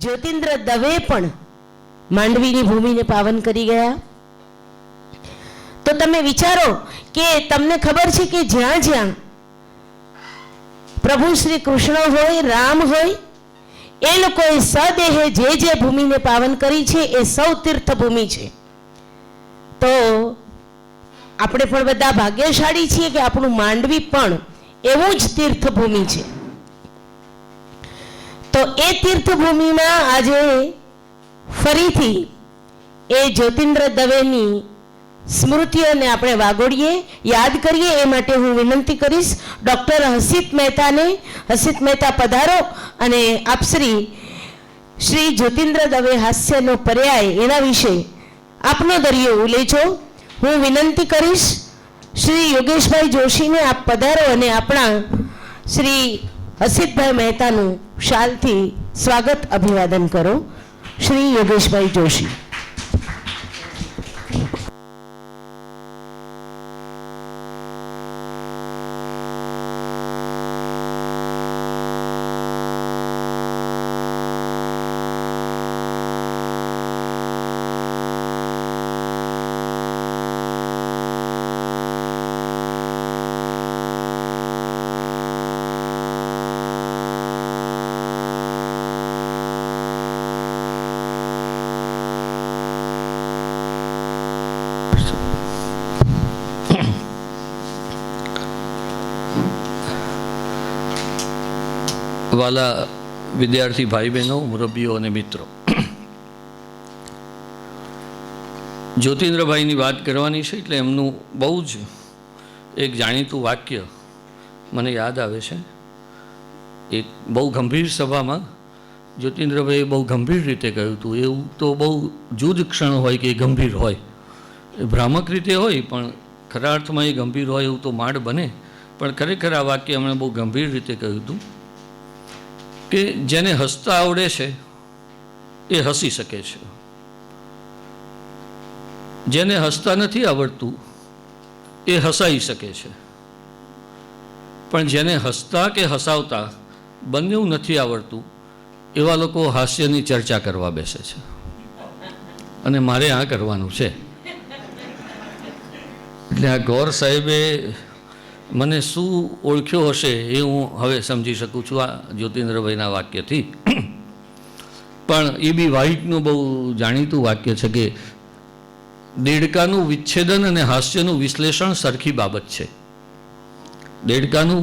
જ્યોતિન્દ્ર દવે પણ માંડવીની ભૂમિને પાવન કરી ગયા. તો તમે વિચારો કે તમને ખબર છે કે જ્યાં જ્યાં પ્રભુ શ્રી કૃષ્ણ હોય, રામ હોય, એ લોકોએ સદેહે જે ભૂમિને પાવન કરી છે એ સૌ તીર્થ ભૂમિ છે. તો આપણે પણ બધા ભાગ્યશાળી છીએ કે આપણું માંડવી પણ એવું જ તીર્થભૂમિ છે. તો એ તીર્થભૂમિમાં આજે ફરીથી એ જ્યોતિન્દ્ર દવેની સ્મૃતિઓને આપણે વાગોડીએ, યાદ કરીએ. એ માટે હું વિનંતી કરીશ ડૉક્ટર હસિત મહેતાને. હસિત મહેતા પધારો અને આપ શ્રી જ્યોતિન્દ્ર દવે હાસ્યનો પર્યાય એના વિશે આપનો દરિયો ઉલેચો. હું વિનંતી કરીશ શ્રી યોગેશભાઈ જોશીને આપ પધારો અને આપણા શ્રી હસિતભાઈ મહેતાનું શાલથી સ્વાગત અભિવાદન કરો. શ્રી યોગેશભાઈ જોશી. વાલા વિદ્યાર્થી ભાઈ બહેનો, મુરબ્બીઓ અને મિત્રો, જ્યોતિન્દ્રભાઈની વાત કરવાની છે એટલે એમનું બહુ જ એક જાણીતું વાક્ય મને યાદ આવે છે. એક બહુ ગંભીર સભામાં જ્યોતિન્દ્રભાઈએ બહુ ગંભીર રીતે કહ્યું હતું. એવું તો બહુ જુદ ક્ષણ હોય કે એ ગંભીર હોય, એ ભ્રામક રીતે હોય, પણ ખરા અર્થમાં એ ગંભીર હોય એવું તો માંડ બને. પણ ખરેખર આ વાક્ય એમણે બહુ ગંભીર રીતે કહ્યું હતું કે જેને હસતા આવડે છે એ હસી શકે છે, જેને હસતા નથી આવડતું એ હસાઈ શકે છે, પણ જેને હસતા કે હસાવતા બંને નથી આવડતું એવા લોકો હાસ્યની ચર્ચા કરવા બેસે છે. અને મારે આ કરવાનું છે. એટલે આ ગૌર સાહેબે મને શું ઓળખ્યો હશે એ હું હવે સમજી શકું છું આ જ્યોતિન્દ્રભાઈના વાક્યથી. પણ એ બી વ્હાઇટનું બહુ જાણીતું વાક્ય છે કે દેડકાનું વિચ્છેદન અને હાસ્યનું વિશ્લેષણ સરખી બાબત છે. દેડકાનું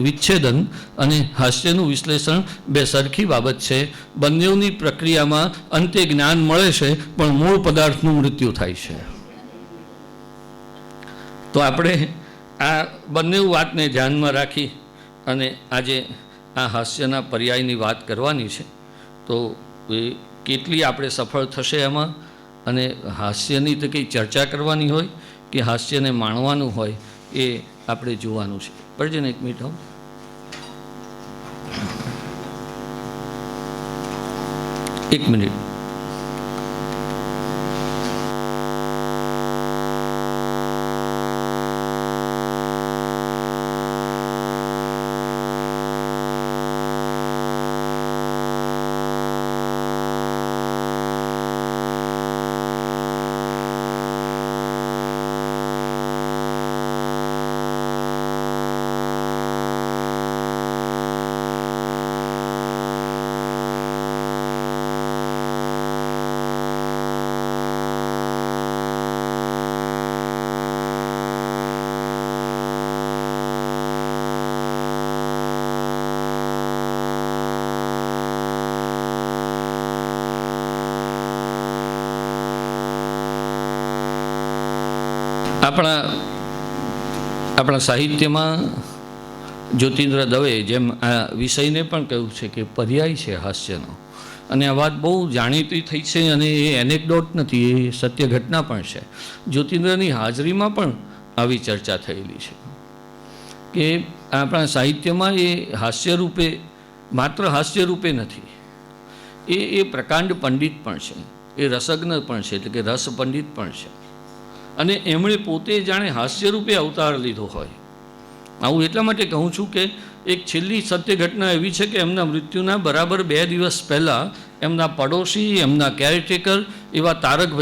વિચ્છેદન અને હાસ્યનું વિશ્લેષણ બે સરખી બાબત છે. બંનેની પ્રક્રિયામાં અંતે જ્ઞાન મળે છે, પણ મૂળ પદાર્થનું મૃત્યુ થાય છે. તો આપણે આ બંને વાતને ધ્યાનમાં રાખી અને આજે આ હાસ્યના પર્યાયની વાત કરવાની છે. તો એ કેટલી આપણે સફળ થશે એમાં, અને હાસ્યની તો કંઈ ચર્ચા કરવાની હોય કે હાસ્યને માણવાનું હોય એ આપણે જોવાનું છે. પડજે ને એક મિનિટ. હો, એક મિનિટ. આપણા સાહિત્યમાં જ્યોતિન્દ્ર દવે જેમ આ વિષયને પણ કહ્યું છે કે પર્યાય છે હાસ્યનો. અને આ વાત બહુ જાણીતી થઈ છે અને એ એનેક્ડોટ નથી, એ સત્ય ઘટના પણ છે. જ્યોતિન્દ્રની હાજરીમાં પણ આવી ચર્ચા થયેલી છે કે આપણા સાહિત્યમાં એ હાસ્યરૂપે, માત્ર હાસ્યરૂપે નથી, એ પ્રકાંડ પંડિત પણ છે, એ રસજ્ઞ પણ છે, એટલે કે રસ પંડિત પણ છે. અને એમણે પોતે જાણે હાસ્યરૂપે અવતાર લીધો હોય. આવું એટલા માટે કહું છું કે એક છેલ્લી સત્ય ઘટના એવી છે કે એમના મૃત્યુના બરાબર 2 દિવસ પહેલાં એમના પડોશી, એમના કેરટેકર એવા તારક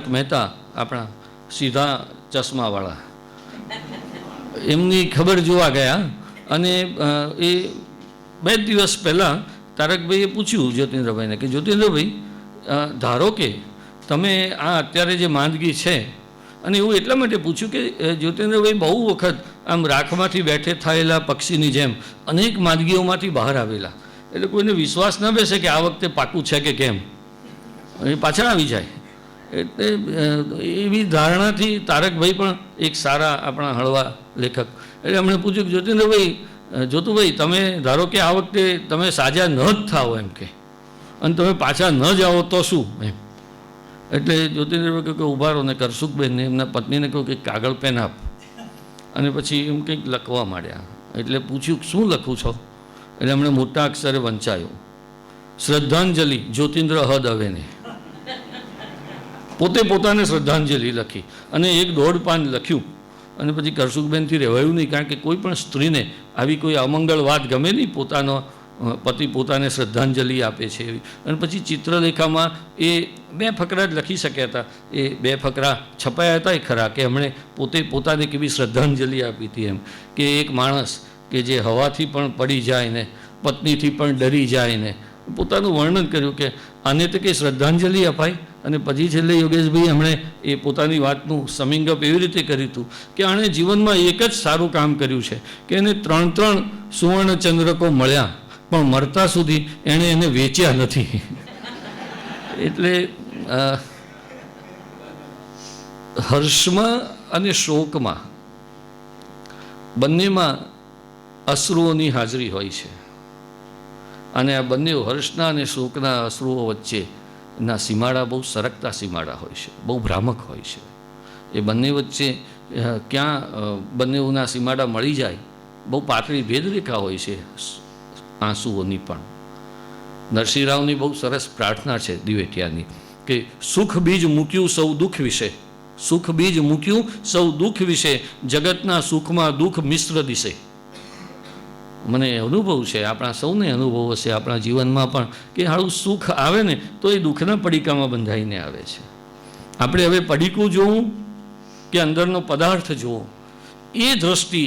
મહેતા, આપણા સીધા ચશ્માવાળા, એમની ખબર જોવા ગયા. અને એ 2 દિવસ પહેલાં તારકભાઈએ પૂછ્યું જ્યોતિન્દ્રભાઈને કે જ્યોતિન્દ્રભાઈ, ધારો કે તમે આ અત્યારે જે માંદગી છે, અને એવું એટલા માટે પૂછ્યું કે જ્યોતિન્દ્રભાઈ બહુ વખત આમ રાખમાંથી બેઠે થયેલા પક્ષીની જેમ અનેક માંદગીઓમાંથી બહાર આવેલા, એટલે કોઈને વિશ્વાસ ન બેસે કે આ વખતે પાકું છે કે કેમ, એ પાછળ આવી જાય. એટલે એવી ધારણાથી તારકભાઈ પણ એક સારા આપણા હળવા લેખક, એટલે એમણે પૂછ્યું કે જ્યોતુભાઈ તમે ધારો કે આ વખતે તમે સાજા ન જ થાઓ એમ કે, અને તમે પાછા ન જાઓ તો શું એમ. એટલે જ્યોતિન્દ્રભાઈ કહ્યું કે ઊભા રહો, ને કરસુખબેનને એમના પત્નીને કહ્યું કે કાગળ પેન આપ, અને પછી એમ કંઈક લખવા માંડ્યા. એટલે પૂછ્યું શું લખું છો? એટલે એમણે મોટા અક્ષરે વંચાયું, શ્રદ્ધાંજલિ જ્યોતિન્દ્ર હ દવેને. પોતે પોતાને શ્રદ્ધાંજલિ લખી અને 1.5 પાન લખ્યું. અને પછી કરસુખબેનથી રહેવાયું નહીં, કારણ કે કોઈ પણ સ્ત્રીને આવી કોઈ અમંગળ વાત ગમે નહીં, પોતાનો પતિ પોતાને શ્રદ્ધાંજલિ આપે છે એવી. અને પછી ચિત્રલેખામાં એ 2 ફકરા જ લખી શક્યા હતા. એ 2 ફકરા છપાયા હતા એ ખરા, કે એમણે પોતે પોતાને કેવી શ્રદ્ધાંજલિ આપી હતી એમ, કે એક માણસ કે જે હવાથી પણ પડી જાય ને પત્નીથી પણ ડરી જાય ને, પોતાનું વર્ણન કર્યું કે આને તો કંઈ શ્રદ્ધાંજલિ અપાય. અને પછી છેલ્લે યોગેશભાઈ એમણે એ પોતાની વાતનું સમિંગ અપ એવી રીતે કર્યું હતું કે આણે જીવનમાં એક જ સારું કામ કર્યું છે કે એને 3 સુવર્ણચંદ્રકો મળ્યા, પણ મરતા સુધી એણે એને વેચ્યા નથી. એટલે હર્ષમાં અને શોકમાં બંનેમાં અશ્રુઓની હાજરી હોય છે, અને આ બંને હર્ષના અને શોકના અશ્રુઓ વચ્ચેના સીમાડા બહુ સરકતા સીમાડા હોય છે, બહુ ભ્રામક હોય છે. એ બંને વચ્ચે ક્યાં બંનેના સીમાડા મળી જાય, બહુ પાતળી ભેદરેખા હોય છે આંસુઓની પણ. નરસિંહ રાવની બહુ સરસ પ્રાર્થના છે દિવેટિયાની, કે સુખ બીજ મૂક્યું સૌ દુઃખ વિશે, સુખ બીજ મૂક્યું સૌ દુઃખ વિશે, જગતના સુખમાં દુઃખ મિશ્ર દિશે. મને અનુભવ છે, આપણા સૌને અનુભવ હશે આપણા જીવનમાં પણ, કે હાળું સુખ આવે ને તો એ દુઃખના પડીકામાં બંધાઈને આવે છે. આપણે હવે પડીકું જોવું કે અંદરનો પદાર્થ જોવો, એ દ્રષ્ટિ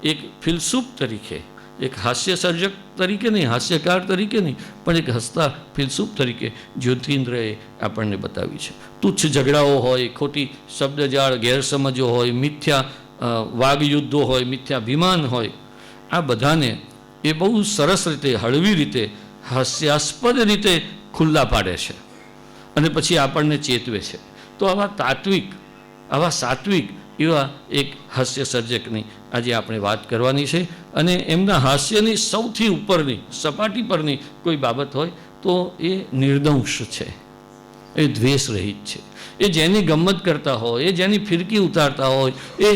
એક ફિલસૂફ તરીકે, એક હાસ્ય સર્જક તરીકે નહીં, હાસ્યકાર તરીકે નહીં, પણ એક હસતા ફિલસૂફ તરીકે જ્યોતિન્દ્રએ આપણને બતાવી છે. તુચ્છ ઝઘડાઓ હોય, ખોટી શબ્દજાળ ગેરસમજો હોય, મિથ્યા વાગયુદ્ધો હોય, મિથ્યાભિમાન હોય, આ બધાને એ બહુ સરસ રીતે, હળવી રીતે, હાસ્યાસ્પદ રીતે ખુલ્લા પાડે છે અને પછી આપણને ચેતવે છે. તો આવા સાત્વિક એવા એક હાસ્ય સર્જકની આજે આપણે વાત કરવાની છે. અને એમના હાસ્યની સૌથી ઉપરની સપાટી પરની કોઈ બાબત હોય તો એ નિર્દંશ છે, એ દ્વેષ રહિત છે. એ જેની ગમ્મત કરતા હોય, એ જેની ફિરકી ઉતારતા હોય, એ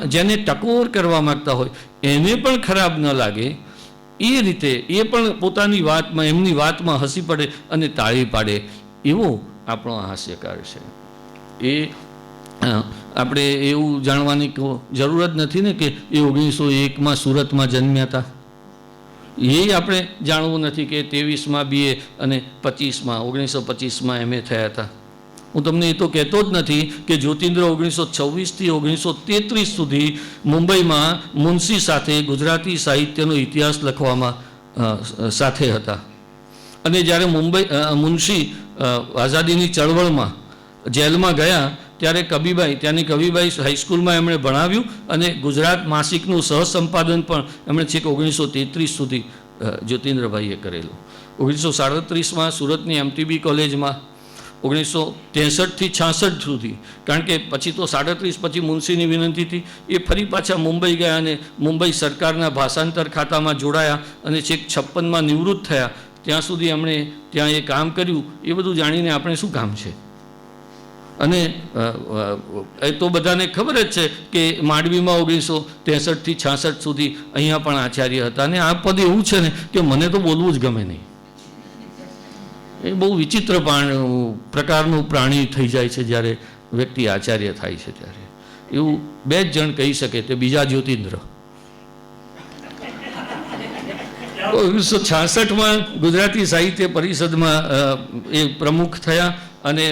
જેને ટકોર કરવા માગતા હોય, એને પણ ખરાબ ન લાગે એ રીતે એ પણ પોતાની વાતમાં, એમની વાતમાં હસી પડે અને તાળી પાડે, એવો આપણો હાસ્યકાર છે. એ આપણે એવું જાણવાની જરૂર જ નથી ને કે એ 1901માં સુરતમાં જન્મ્યા હતા. એ આપણે જાણવું નથી કે 23માં BA અને 1925માં MA થયા હતા. હું તમને એ તો કહેતો જ નથી કે જ્યોતિન્દ્ર 1926થી 1933 સુધી મુંબઈમાં મુનશી સાથે ગુજરાતી સાહિત્યનો ઇતિહાસ લખવામાં સાથે હતા. અને જ્યારે મુનશી આઝાદીની ચળવળમાં જેલમાં ગયા ત્યારે ત્યાંની કબીબાઈ હાઈસ્કૂલમાં એમણે ભણાવ્યું અને ગુજરાત માસિકનું સહસંપાદન પણ એમણે છેક 1933 સુધી જ્યોતિન્દ્રભાઈએ કરેલું. 1937માં સુરતની MTB કોલેજમાં 1963થી 66 સુધી, કારણ કે પછી તો 37 પછી મુનશીની વિનંતીથી એ ફરી પાછા મુંબઈ ગયા અને મુંબઈ સરકારના ભાષાંતર ખાતામાં જોડાયા અને છેક 56માં નિવૃત્ત થયા. ત્યાં સુધી એમણે ત્યાં એ કામ કર્યું. એ બધું જાણીને આપણે શું કામ છે? અને એ તો બધાને ખબર જ છે કે માંડવીમાં 1963થી 66 સુધી અહીંયા પણ આચાર્ય હતા. અને આ પદ એવું છે ને કે મને તો બોલવું જ ગમે નહીં. એ બહુ વિચિત્ર પ્રકારનું પ્રાણી થઈ જાય છે જ્યારે વ્યક્તિ આચાર્ય થાય છે ત્યારે. એવું 2 જ જણ કહી શકે, તે બીજા જ્યોતિન્દ્ર. 1966માં ગુજરાતી સાહિત્ય પરિષદમાં એ પ્રમુખ થયા અને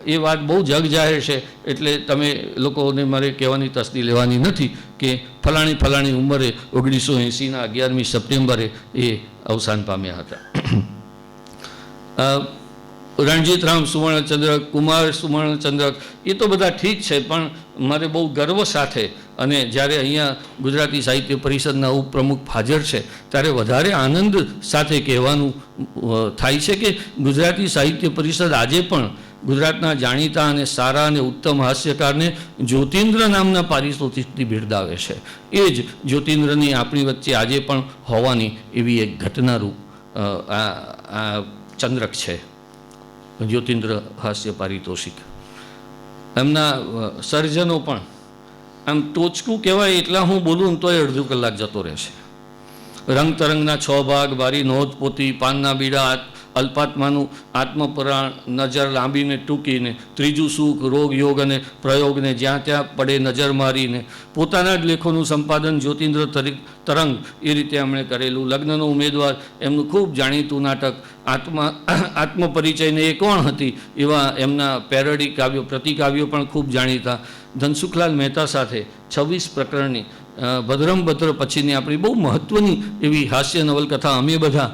એ વાત બહુ જગ જાહેર છે, એટલે તમે લોકોને મારે કહેવાની તસ્દી લેવાની નથી કે ફલાણી ઉંમરે 1980ના 11મી સપ્ટેમ્બરે એ અવસાન પામ્યા હતા. રણજીતરામ સુવર્ણચંદ્રક, કુમાર સુવર્ણચંદ્રક એ તો બધા ઠીક છે, પણ મારે બહુ ગર્વ સાથે અને જ્યારે અહીંયા ગુજરાતી સાહિત્ય પરિષદના ઉપપ્રમુખ હાજર છે ત્યારે વધારે આનંદ સાથે કહેવાનું થાય છે કે ગુજરાતી સાહિત્ય પરિષદ આજે પણ ગુજરાતના જાણીતા અને સારા અને ઉત્તમ હાસ્યકારને જ્યોતિન્દ્ર નામના પારિતોષિકથી બિરદાવે છે. એ જ જ્યોતિન્દ્રની આપણી વચ્ચે આજે પણ હોવાની એવી એક ઘટનારૂપ આ ચંદ્રક છે, જ્યોતિન્દ્ર હાસ્ય પારિતોષિક. એમના સર્જનો પણ આમ ટોચકું કહેવાય એટલા હું બોલું ને તોય અડધો કલાક જતો રહેશે. રંગ તરંગના 6 ભાગ, બારી નોંધ પોતી, પાનના બીડા, અલ્પાત્માનું આત્મપુરાણ, નજર લાંબીને ટૂંકીને, ત્રીજું સુખ, રોગ, યોગ અને પ્રયોગને જ્યાં ત્યાં પડે નજર મારીને, પોતાના જ લેખોનું સંપાદન જ્યોતિન્દ્ર તરંગ એ રીતે એમણે કરેલું. લગ્નનો ઉમેદવાર એમનું ખૂબ જાણીતું નાટક, આત્મપરિચયને એ કોણ હતી એવા એમના પેરોડી કાવ્યો, પ્રતિકાવ્યો પણ ખૂબ જાણીતા. ધનસુખલાલ મહેતા સાથે 26 પ્રકરણની ભદ્રમ ભદ્ર પછીની આપણી બહુ મહત્ત્વની એવી હાસ્ય નવલકથા અમે બધા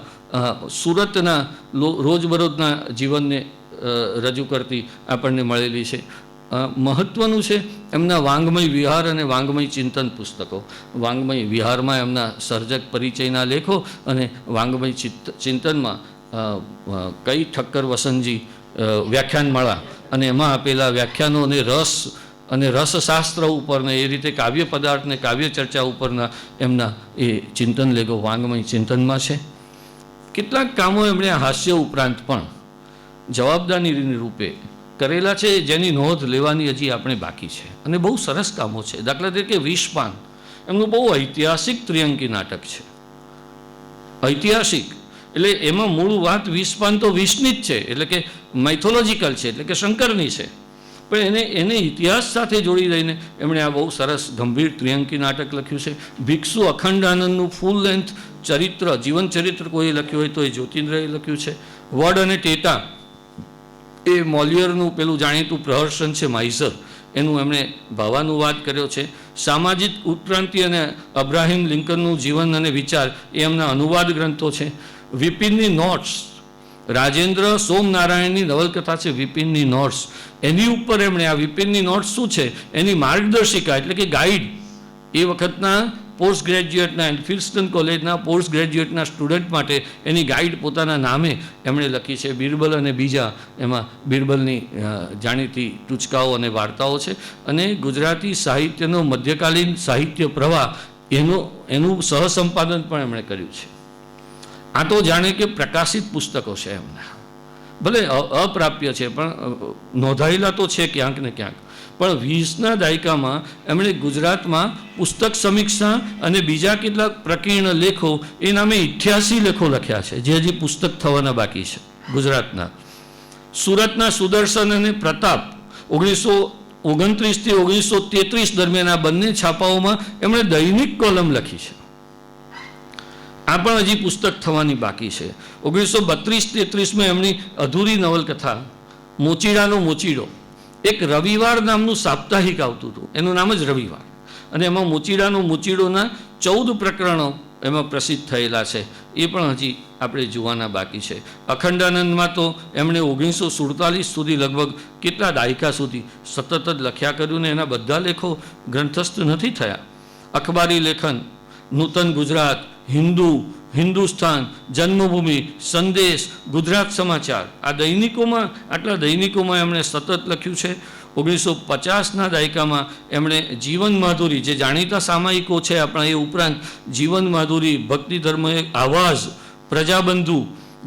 સુરતના રોજબરોજના જીવનને રજૂ કરતી આપણને મળેલી છે. મહત્ત્વનું છે એમના વાંગમય વિહાર અને વાંગમય ચિંતન પુસ્તકો. વાંગમય વિહારમાં એમના સર્જક પરિચયના લેખો અને વાંગમય ચિંતનમાં કઈ ઠક્કર વસંતજી વ્યાખ્યાનમાળા અને એમાં આપેલા વ્યાખ્યાનો અને રસશાસ્ત્ર ઉપરને એ રીતે કાવ્ય પદાર્થ ને કાવ્ય ચર્ચા ઉપરના એમના એ ચિંતન લેખો વાંગમય ચિંતનમાં છે. કેટલાક કામો એમણે હાસ્ય ઉપરાંત પણ જવાબદારી રૂપે કરેલા છે, જેની નોંધ લેવાની હજી આપણે બાકી છે અને બહુ સરસ કામો છે. દાખલા તરીકે 20 પાન એમનું બહુ ઐતિહાસિક ત્રિઅંકી નાટક છે. ઐતિહાસિક એટલે એમાં મૂળ વાત 20 પાન તો વિષની જ છે, એટલે કે માઇથોલોજીકલ છે, એટલે કે શંકરની છે, પણ એને ઇતિહાસ સાથે જોડી દઈને એમણે આ બહુ સરસ ગંભીર ત્રિઅંકી નાટક લખ્યું છે. ભિક્ષુ અખંડાનંદનું ફૂલ લેન્થ ચરિત્ર, જીવન ચરિત્ર કોઈ લખ્યું હોય તો એ જ્યોતિન્દ્રએ લખ્યું છે. વડ અને ટેટા એ મોલિયરનું પેલું જાણીતું પ્રહર્ષણ છે માઇઝર, એનું એમણે ભાવાનુવાદ કર્યો છે. સામાજિક ઉત્ક્રાંતિ અને અબ્રાહિમ લિંકનનું જીવન અને વિચાર એ એમના અનુવાદ ગ્રંથો છે. વિપિનની નોટ્સ, રાજેન્દ્ર સોમનારાયણની નવલકથા છે વિપિનની નોટ્સ, એની ઉપર એમણે આ વિપિનની નોટ્સ શું છે એની માર્ગદર્શિકા એટલે કે ગાઈડ એ વખતના પોસ્ટ ગ્રેજ્યુએટના ફિલ્સ્ટન કોલેજના પોસ્ટ ગ્રેજ્યુએટના સ્ટુડન્ટ માટે એની ગાઈડ પોતાના નામે એમણે લખી છે. બિરબલ અને બીજા એમાં બિરબલની જાણીતી ટૂચકાઓ અને વાર્તાઓ છે. અને ગુજરાતી સાહિત્યનો મધ્યકાલીન સાહિત્ય પ્રવાહ એનું સહસંપાદન પણ એમણે કર્યું છે. આ તો જાણે કે પ્રકાશિત પુસ્તકો છે એમના, ભલે અપ્રાપ્ય છે પણ નોંધાયેલા તો છે ક્યાંક ને ક્યાંક. પણ 20ના દાયકામાં એમણે ગુજરાતમાં પુસ્તક સમીક્ષા અને બીજા કેટલાક પ્રકીર્ણ લેખો એ નામે 88 લેખો લખ્યા છે, જે હજી પુસ્તક થવાના બાકી છે ગુજરાતના. સુરતના સુદર્શન અને પ્રતાપ 1929 થી 1933 દરમિયાન આ બંને છાપાઓમાં એમણે દૈનિક કોલમ લખી છે. આ પણ હજી પુસ્તક થવાની બાકી છે. 1932-33માં એમની અધૂરી નવલકથા મોચીડાનો મોચીડો, એક રવિવાર નામનું સાપ્તાહિક આવતું હતું, એનું નામ જ રવિવાર, અને એમાં મોચીડાનો મોચીડોના 14 પ્રકરણો એમાં પ્રસિદ્ધ થયેલા છે, એ પણ હજી આપણે જોવાના બાકી છે. અખંડાનંદમાં તો એમણે 1947 સુધી લગભગ કેટલા દાયકા સુધી સતત જ લખ્યા કર્યું ને એના બધા લેખો ગ્રંથસ્થ નથી થયા. અખબારી લેખન, નૂતન ગુજરાત, હિન્દુ, હિન્દુસ્તાન, જન્મભૂમિ, સંદેશ, ગુજરાત સમાચાર, આ દૈનિકોમાં આટલા દૈનિકોમાં એમણે સતત લખ્યું છે. 1950ના દાયકામાં એમણે જીવન માધુરી, જે જાણીતા સામાયિકો છે આપણા, એ ઉપરાંત જીવન માધુરી, ભક્તિ ધર્મ આવાજ, પ્રજાબંધુ,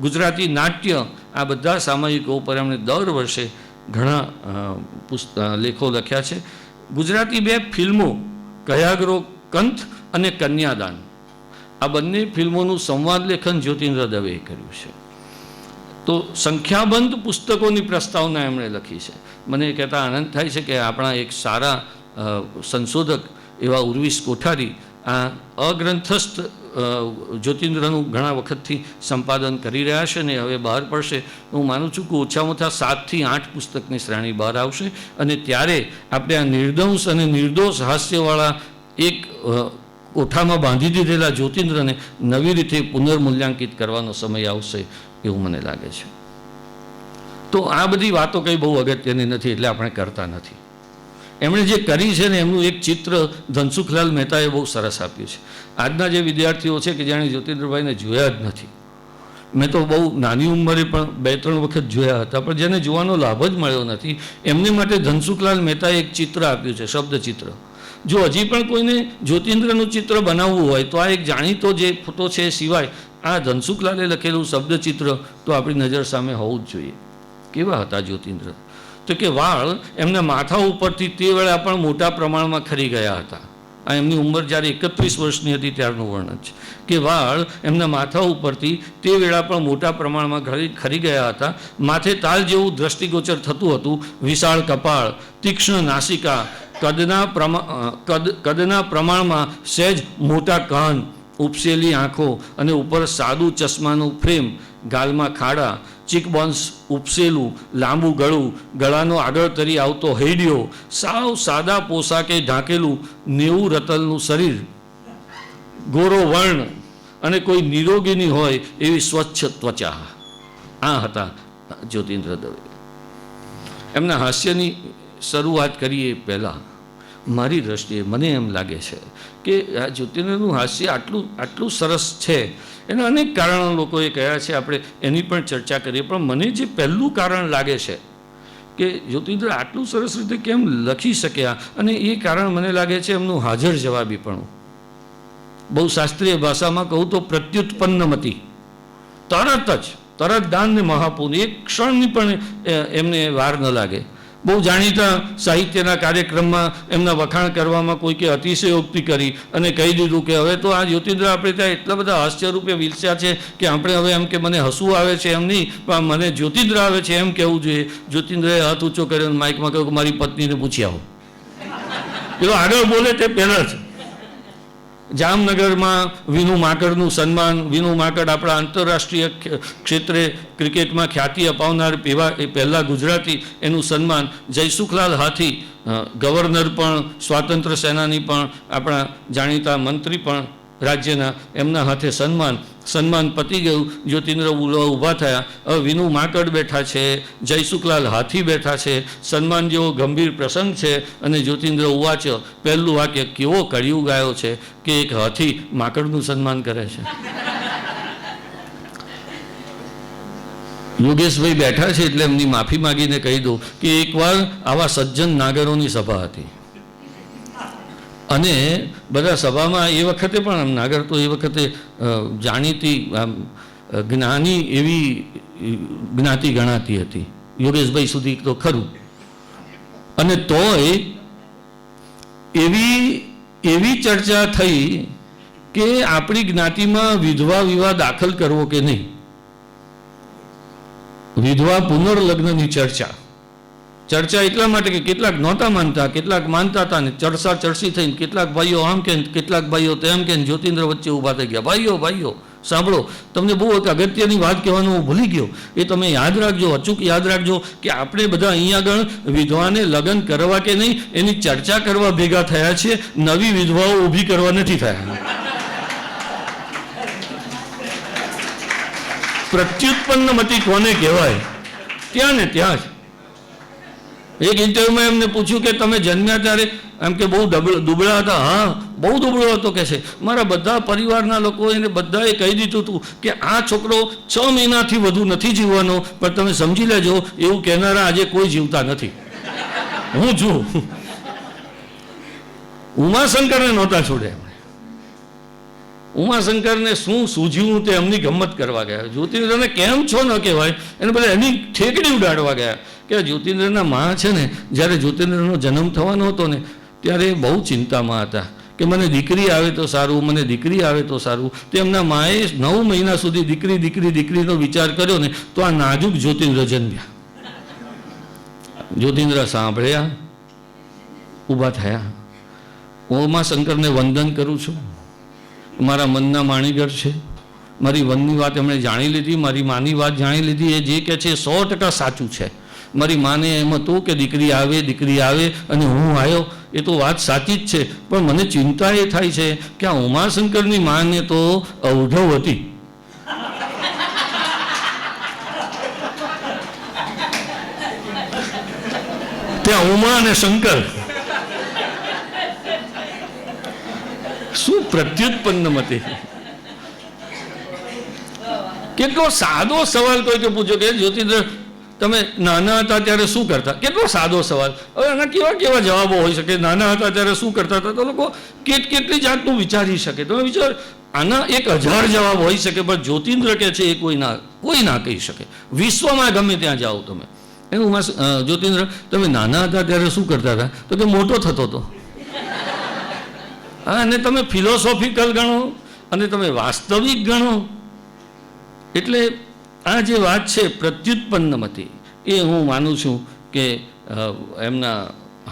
ગુજરાતી નાટ્ય, આ બધા સામાયિકો ઉપર એમણે દર વર્ષે ઘણા લેખો લખ્યા છે. ગુજરાતી 2 ફિલ્મો, કયાગરો કંથ અને કન્યાદાન, આ બંને ફિલ્મોનું સંવાદ લેખન જ્યોતિન્દ્ર દવેએ કર્યું છે. તો સંખ્યાબંધ પુસ્તકોની પ્રસ્તાવના એમણે લખી છે. મને કહેતા આનંદ થાય છે કે આપણા એક સારા સંશોધક એવા ઉર્વિશ કોઠારી આ અગ્રંથસ્થ જ્યોતિન્દ્રનું ઘણા વખતથી સંપાદન કરી રહ્યા છે ને હવે બહાર પડશે. હું માનું છું કે ઓછામાં ઓછા 7 થી 8 પુસ્તકની શ્રેણી બહાર આવશે અને ત્યારે આપણે આ નિર્દંશ અને નિર્દોષ હાસ્યવાળા એક કોઠામાં બાંધી દીધેલા જ્યોતિન્દ્રને નવી રીતે પુનર્મૂલ્યાંકિત કરવાનો સમય આવશે એવું મને લાગે છે. તો આ બધી વાતો કંઈ બહુ અગત્યની નથી એટલે આપણે કરતા નથી. એમણે જે કરી છે ને એમનું એક ચિત્ર ધનસુખલાલ મહેતાએ બહુ સરસ આપ્યું છે. આજના જે વિદ્યાર્થીઓ છે કે જેણે જ્યોતિન્દ્રભાઈને જોયા જ નથી, મેં તો બહુ નાની ઉંમરે પણ 2-3 વખત જોયા હતા, પણ જેને જોવાનો લાભ જ મળ્યો નથી એમને માટે ધનસુખલાલ મહેતાએ એક ચિત્ર આપ્યું છે, શબ્દચિત્ર. જો હજી પણ કોઈને જ્યોતિન્દ્રનું ચિત્ર બનાવવું હોય તો આ એક જાણીતો જે ફોટો છે એ સિવાય આ ધનસુખલાલે લખેલું શબ્દચિત્ર તો આપણી નજર સામે હોવું જ જોઈએ. કેવા હતા જ્યોતિન્દ્ર? તો કે વાળ એમના માથા ઉપરથી તે વેળા પણ મોટા પ્રમાણમાં ખરી ગયા હતા. આ એમની ઉંમર જ્યારે 31 વર્ષની હતી ત્યારનું વર્ણન છે કે વાળ એમના માથા ઉપરથી તે વેળા પણ મોટા પ્રમાણમાં ખરી ગયા હતા. માથે તાલ જેવું દ્રષ્ટિગોચર થતું હતું. વિશાળ કપાળ, તીક્ષ્ણ નાસિકા, કદના પ્રમાણમાં સહેજ મોટા કાન, ઉપસેલી આંખો અને ઉપર સાદું ચશ્માનું ફ્રેમ, ગાલમાં ખાડા, ચીકબોન્સ ઉપસેલું, લાંબુ ગળું, ગળાનો આગળ તરી આવતો હૈડિયો, સાવ સાદા પોશાકે ઢાંકેલું 90 રતલનું શરીર, ગોરો વર્ણ અને કોઈ નિરોગીની હોય એવી સ્વચ્છ ત્વચા. આ હતા જ્યોતિન્દ્ર દવે. એમના હાસ્યની શરૂઆત કરીએ પહેલાં મારી દ્રષ્ટિએ મને એમ લાગે છે કે આ જ્યોતિન્દ્રનું હાસ્ય આટલું સરસ છે. એના અનેક કારણો લોકોએ કહ્યા છે, આપણે એની પણ ચર્ચા કરીએ. પણ મને જે પહેલું કારણ લાગે છે કે જ્યોતિન્દ્ર આટલું સરસ રીતે કેમ લખી શક્યા, અને એ કારણ મને લાગે છે એમનું હાજર જવાબીપણું. બહુ શાસ્ત્રીય ભાષામાં કહું તો પ્રત્યુત્પન્નમતી, તરત દાન ને મહાપુન, એક ક્ષણની પણ એમને વાર ન લાગે. બહુ જાણીતા સાહિત્યના કાર્યક્રમમાં એમના વખાણ કરવામાં કોઈકે અતિશયોક્તિ કરી અને કહી દીધું કે હવે તો આ જ્યોતિન્દ્ર આપણે ત્યાં એટલા બધા હાસ્યરૂપે વિલસ્યા છે કે આપણે હવે એમ કે મને હસવું આવે છે એમ નહીં, પણ મને જ્યોતિન્દ્ર આવે છે એમ કહેવું જોઈએ. જ્યોતિન્દ્રએ હાથ ઊંચો કર્યો અને માઇકમાં કહ્યું કે મારી પત્નીને પૂછી આવો. પેલો આગળ બોલે તે પહેલાં જ જામનગરમાં વિનુ માકડનું સન્માન. વિનુ માકડ આપણા આંતરરાષ્ટ્રીય ક્ષેત્રે ક્રિકેટમાં ખ્યાતિ અપાવનાર પહેલા ગુજરાતી, એનું સન્માન. જયસુખલાલ હાથી, ગવર્નર પણ, સ્વાતંત્ર્ય સેનાની પણ, આપણા જાણીતા મંત્રી પણ રાજ્યના, એમના હાથે સન્માન પતી ગયું. જ્યોતિન્દ્ર ઊભા થયા. હવે વિનુ માકડ બેઠા છે, જયસુખલાલ હાથી બેઠા છે, સન્માન જેવો ગંભીર પ્રસંગ છે અને જ્યોતિન્દ્ર ઉવાચ્યો. પહેલું વાક્ય કેવો કળિયુગ ગાયો છે કે એક હાથી માકડનું સન્માન કરે છે. યોગેશભાઈ બેઠા છે એટલે એમની માફી માગીને કહી દઉં કે એકવાર આવા સજ્જન નાગરોની સભા હતી અને બધા સભામાં એ વખતે પણ નાગર તો એ વખતે જાણીતી જ્ઞાની એવી જ્ઞાતિ ગણાતી હતી, યોગેશભાઈ સુધી તો ખરું. અને તોય એવી ચર્ચા થઈ કે આપણી જ્ઞાતિમાં વિધવા વિવાહ દાખલ કરવો કે નહીં. વિધવા પુનર્લગ્નની ચર્ચા એટલા માટે કે કેટલાક નહોતા માનતા, કેટલાક માનતા હતા ને ચરસી થઈને કેટલાક ભાઈઓ આમ કે કેટલાક ભાઈઓ તેમ કે જ્યોતિન્દ્ર વચ્ચે ઊભા થઈ ગયા. ભાઈઓ સાંભળો, તમને બહુ એક અગત્યની વાત કહેવાનું હું ભૂલી ગયો, એ તમે યાદ રાખજો, અચૂક યાદ રાખજો કે આપણે બધા અહીંયા આગળ વિધવાને લગ્ન કરવા કે નહીં એની ચર્ચા કરવા ભેગા થયા છે, નવી વિધવાઓ ઊભી કરવા નથી થયા. પ્રત્યુત્પન્નમતી કોને કહેવાય? ત્યાં ને ત્યાં જ એક ઇન્ટરવ્યુમાં એમને પૂછ્યું કે તમે જન્મ્યા ત્યારે એમ કે બહુ દુબળા હતા. હા, બહુ દુબળો હતો કે છે. મારા બધા પરિવારના લોકો એને બધાએ કહી દીધું હતું કે આ છોકરો 6 મહિનાથી વધુ નથી જીવવાનો, પણ તમે સમજી લેજો એવું કહેનારા આજે કોઈ જીવતા નથી. હું છું. ઉમાશંકરને નહોતા છોડ્યા. ઉમાશંકરને શું સૂઝ્યું તે એમની ગમત કરવા ગયા. જ્યોતિન્દ્રને કેમ છો ન કહેવાય એને બધા એની ઠેકડી ઉડાડવા ગયા કે જ્યોતિન્દ્રના માં છે ને, જ્યારે જ્યોતિન્દ્રનો જન્મ થવાનો હતો ને ત્યારે બહુ ચિંતામાં હતા કે મને દીકરી આવે તો સારું, મને દીકરી આવે તો સારું. તેમના માએ 9 મહિના સુધી દીકરીનો વિચાર કર્યો ને તો આ નાજુક જ્યોતિન્દ્ર જન્મ્યા. જ્યોતિન્દ્ર સાંભળ્યા, ઊભા થયા. ઉમાશંકરને વંદન કરું છું. મારા મનના માણીગર છે, મારી વનની વાત એમણે જાણી લીધી, મારી માની વાત જાણી લીધી. એ જે કહે છે એ 100% સાચું છે. મારી માને એમ હતું કે દીકરી આવે અને હું આવ્યો, એ તો વાત સાચી જ છે. પણ મને ચિંતા એ થાય છે કે આ ઉમાશંકરની માને તો અવઢવ હતી. ત્યાં ઉમા અને શંકર શું પ્રત્યુત્પન્ન હતી. કેટલો સાદો સવાલ કોઈ કે પૂછ્યો કે જ્યોતિન્દ્ર તમે નાના હતા ત્યારે શું કરતા? કેટલો સાદો સવાલ. હવે આના કેવા કેવા જવાબો હોઈ શકે. નાના હતા ત્યારે શું કરતા હતા, તો લોકો કેટલી જાતનું વિચારી શકે. તમે વિચાર, આના 1000 જવાબ હોઈ શકે, પણ જ્યોતિન્દ્ર કે છે એ કોઈ ના કહી શકે. વિશ્વમાં ગમે ત્યાં જાઓ તમે એનું જ્યોતિન્દ્ર તમે નાના હતા ત્યારે શું કરતા હતા, તો કે મોટો થતો હતો. હા, અને તમે ફિલોસોફિકલ ગણો અને તમે વાસ્તવિક ગણો. એટલે આ જે વાત છે પ્રત્યુત્પન્નમતી, એ હું માનું છું કે એમના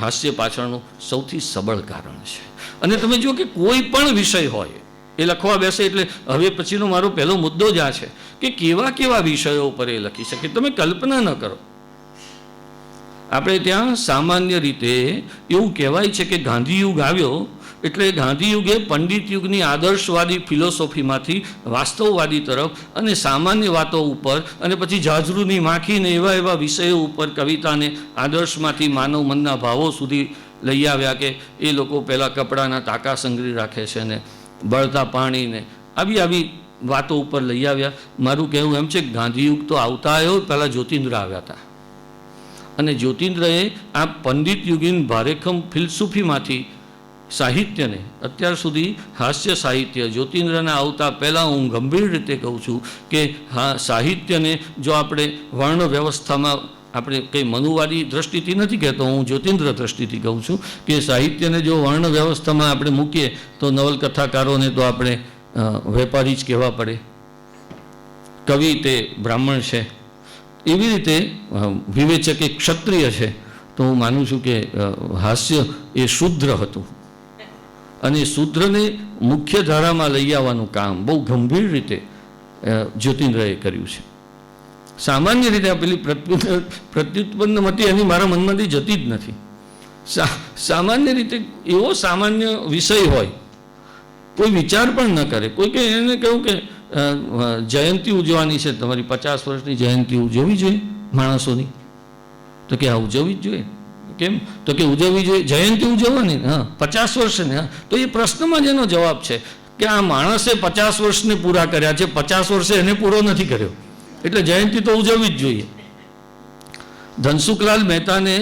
હાસ્ય પાછળનું સૌથી સબળ કારણ છે. અને તમે જુઓ કે કોઈ પણ વિષય હોય એ લખવા બેસે એટલે હવે પછીનો મારો પહેલો મુદ્દો જ આ છે કે કેવા કેવા વિષયો પર એ લખી શકે. તમે કલ્પના ન કરો. આપણે ત્યાં સામાન્ય રીતે એવું કહેવાય છે કે ગાંધીયુગ આવ્યો એટલે ગાંધીયુગે પંડિત યુગની આદર્શવાદી ફિલોસોફીમાંથી વાસ્તવવાદી તરફ અને સામાન્ય વાતો ઉપર અને પછી જાજરૂની માખીને એવા વિષયો ઉપર કવિતાને આદર્શમાંથી માનવ મનના ભાવો સુધી લઈ આવ્યા કે એ લોકો પહેલાં કપડાના ટાંકા સંગ્રહી રાખે છે ને બળતા પાણીને આવી વાતો ઉપર લઈ આવ્યા. મારું કહેવું એમ છે કે ગાંધીયુગ તો આવતા આવ્યો, પહેલાં જ્યોતિન્દ્ર આવ્યા હતા. અને જ્યોતિન્દ્રએ આ પંડિત યુગીન ભારેખમ ફિલસૂફીમાંથી સાહિત્યને અત્યાર સુધી હાસ્ય સાહિત્ય જ્યોતિન્દ્રના આવતા પહેલાં હું ગંભીર રીતે કહું છું કે હા, સાહિત્યને જો આપણે વર્ણ વ્યવસ્થામાં આપણે કંઈ મનુવાદી દ્રષ્ટિથી નથી કહેતો, હું જ્યોતિન્દ્ર દ્રષ્ટિથી કહું છું કે સાહિત્યને જો વર્ણ વ્યવસ્થામાં આપણે મૂકીએ તો નવલકથાકારોને તો આપણે વેપારી જ કહેવા પડે, કવિ તે બ્રાહ્મણ છે. એવી રીતે વિવેચક એ ક્ષત્રિય છે. તો હું માનું છું કે હાસ્ય એ શુદ્ર હતું અને શૂદ્રને મુખ્ય ધારામાં લઈ આવવાનું કામ બહુ ગંભીર રીતે જ્યોતિન્દ્રએ કર્યું છે. સામાન્ય રીતે આ પેલી પ્રત્યુત્પન્નમતી એની મારા મનમાંથી જતી જ નથી. સામાન્ય રીતે એવો સામાન્ય વિષય હોય, કોઈ વિચાર પણ ન કરે. કોઈ કે એને કહ્યું કે જયંતિ ઉજવવાની છે, તમારી 50 વર્ષની જયંતિ ઉજવવી જોઈએ માણસોની, તો કે આ ઉજવવી જ જોઈએ. કેમ? તો કે ઉજવવી જોઈએ, જયંતિ ઉજવવાની. હા, 50 વર્ષે ને. હા, તો એ પ્રશ્નમાં જ એનો જવાબ છે કે આ માણસે 50 વર્ષને પૂરા કર્યા છે, 50 વર્ષે એને પૂરો નથી કર્યો, એટલે જયંતિ તો ઉજવવી જ જોઈએ. ધનસુખલાલ મહેતાને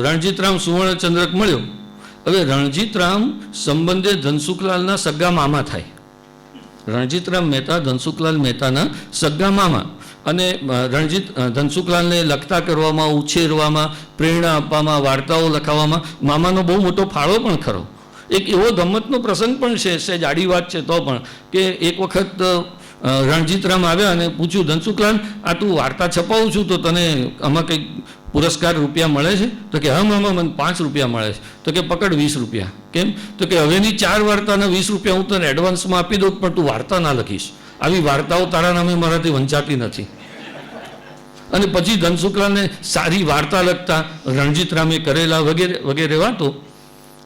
રણજીતરામ સુવર્ણચંદ્રક મળ્યો. હવે રણજીતરામ સંબંધે ધનસુખલાલના સગા મામા થાય. રણજીતરામ મહેતા ધનસુખલાલ મહેતાના સગા મામા. અને ધનસુખલાલને લખતા કરવામાં, ઉછેરવામાં, પ્રેરણા આપવામાં, વાર્તાઓ લખાવવામાં મામાનો બહુ મોટો ફાળો પણ ખરો. એક એવો ગમ્મતનો પ્રસંગ પણ છે, સહેજ આડી વાત છે તો પણ, કે એક વખત રણજીતરામ આવ્યા અને પૂછ્યું, ધનસુખલાલ આ તું વાર્તા છપાવું છું તો તને આમાં કંઈક પુરસ્કાર રૂપિયા મળે છે? તો કે હા મામા, મને 5 રૂપિયા મળે છે. તો કે પકડ 20 રૂપિયા. કેમ? તો કે હવેની 4 વાર્તાના 20 રૂપિયા હું તને એડવાન્સમાં આપી દઉં, પણ તું વાર્તા ના લખીશ. આવી વાર્તાઓ તારા નામે મારાથી વંચાતી નથી. અને પછી ધનસુખલાલને સારી વાર્તા લખતા રણજીતરામે કરેલા વગેરે વાતો.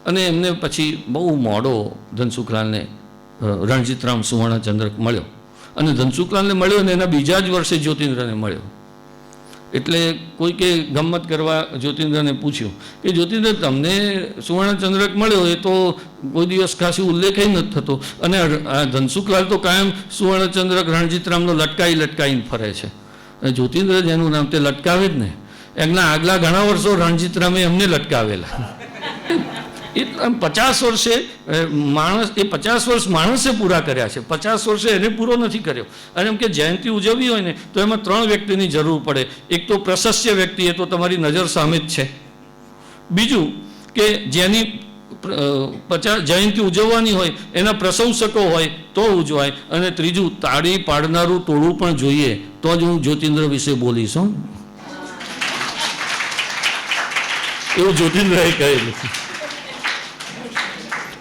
અને એમને પછી બહુ મોડો ધનસુખલાલને રણજીતરામ સુવર્ણચંદ્રક મળ્યો. અને ધનસુખલાલને મળ્યો અને એના બીજા જ વર્ષે જ્યોતિન્દ્રને મળ્યો. એટલે કોઈકે ગમ્મત કરવા જ્યોતિન્દ્રને પૂછ્યું કે જ્યોતિન્દ્ર તમને સુવર્ણચંદ્રક મળ્યો, એ તો કોઈ દિવસ ખાસી ઉલ્લેખ નથી થતો, અને આ ધનસુખલાલ તો કાયમ સુવર્ણચંદ્રક રણજીતરામનો લટકાઈને ફરે છે. જ્યોતિન્દ્ર જેનું નામ તે લટકાવે જ ને. એમના આગલા ઘણા વર્ષો રણજીતરામે એમને લટકાવેલા. એ 50 વર્ષે માણસ, એ 50 વર્ષ માણસે પૂરા કર્યા છે, 50 વર્ષે એને પૂરો નથી કર્યો. અને એમ કે જયંતિ ઉજવવી હોય ને તો એમાં 3 વ્યક્તિની જરૂર પડે. એક તો પ્રશસ્ય વ્યક્તિ, એ તો તમારી નજર સામે જ છે. બીજું કે જેની જયંતિ ઉજવવાની હોય એના પ્રશંસકો હોય તો ઉજવાય. અને ત્રીજું, તાળી પાડનારું ટોળું પણ જોઈએ, તો જ હું જ્યોતિન્દ્ર વિશે બોલીશ. એવું જ્યોતિન્દ્રએ કહેલું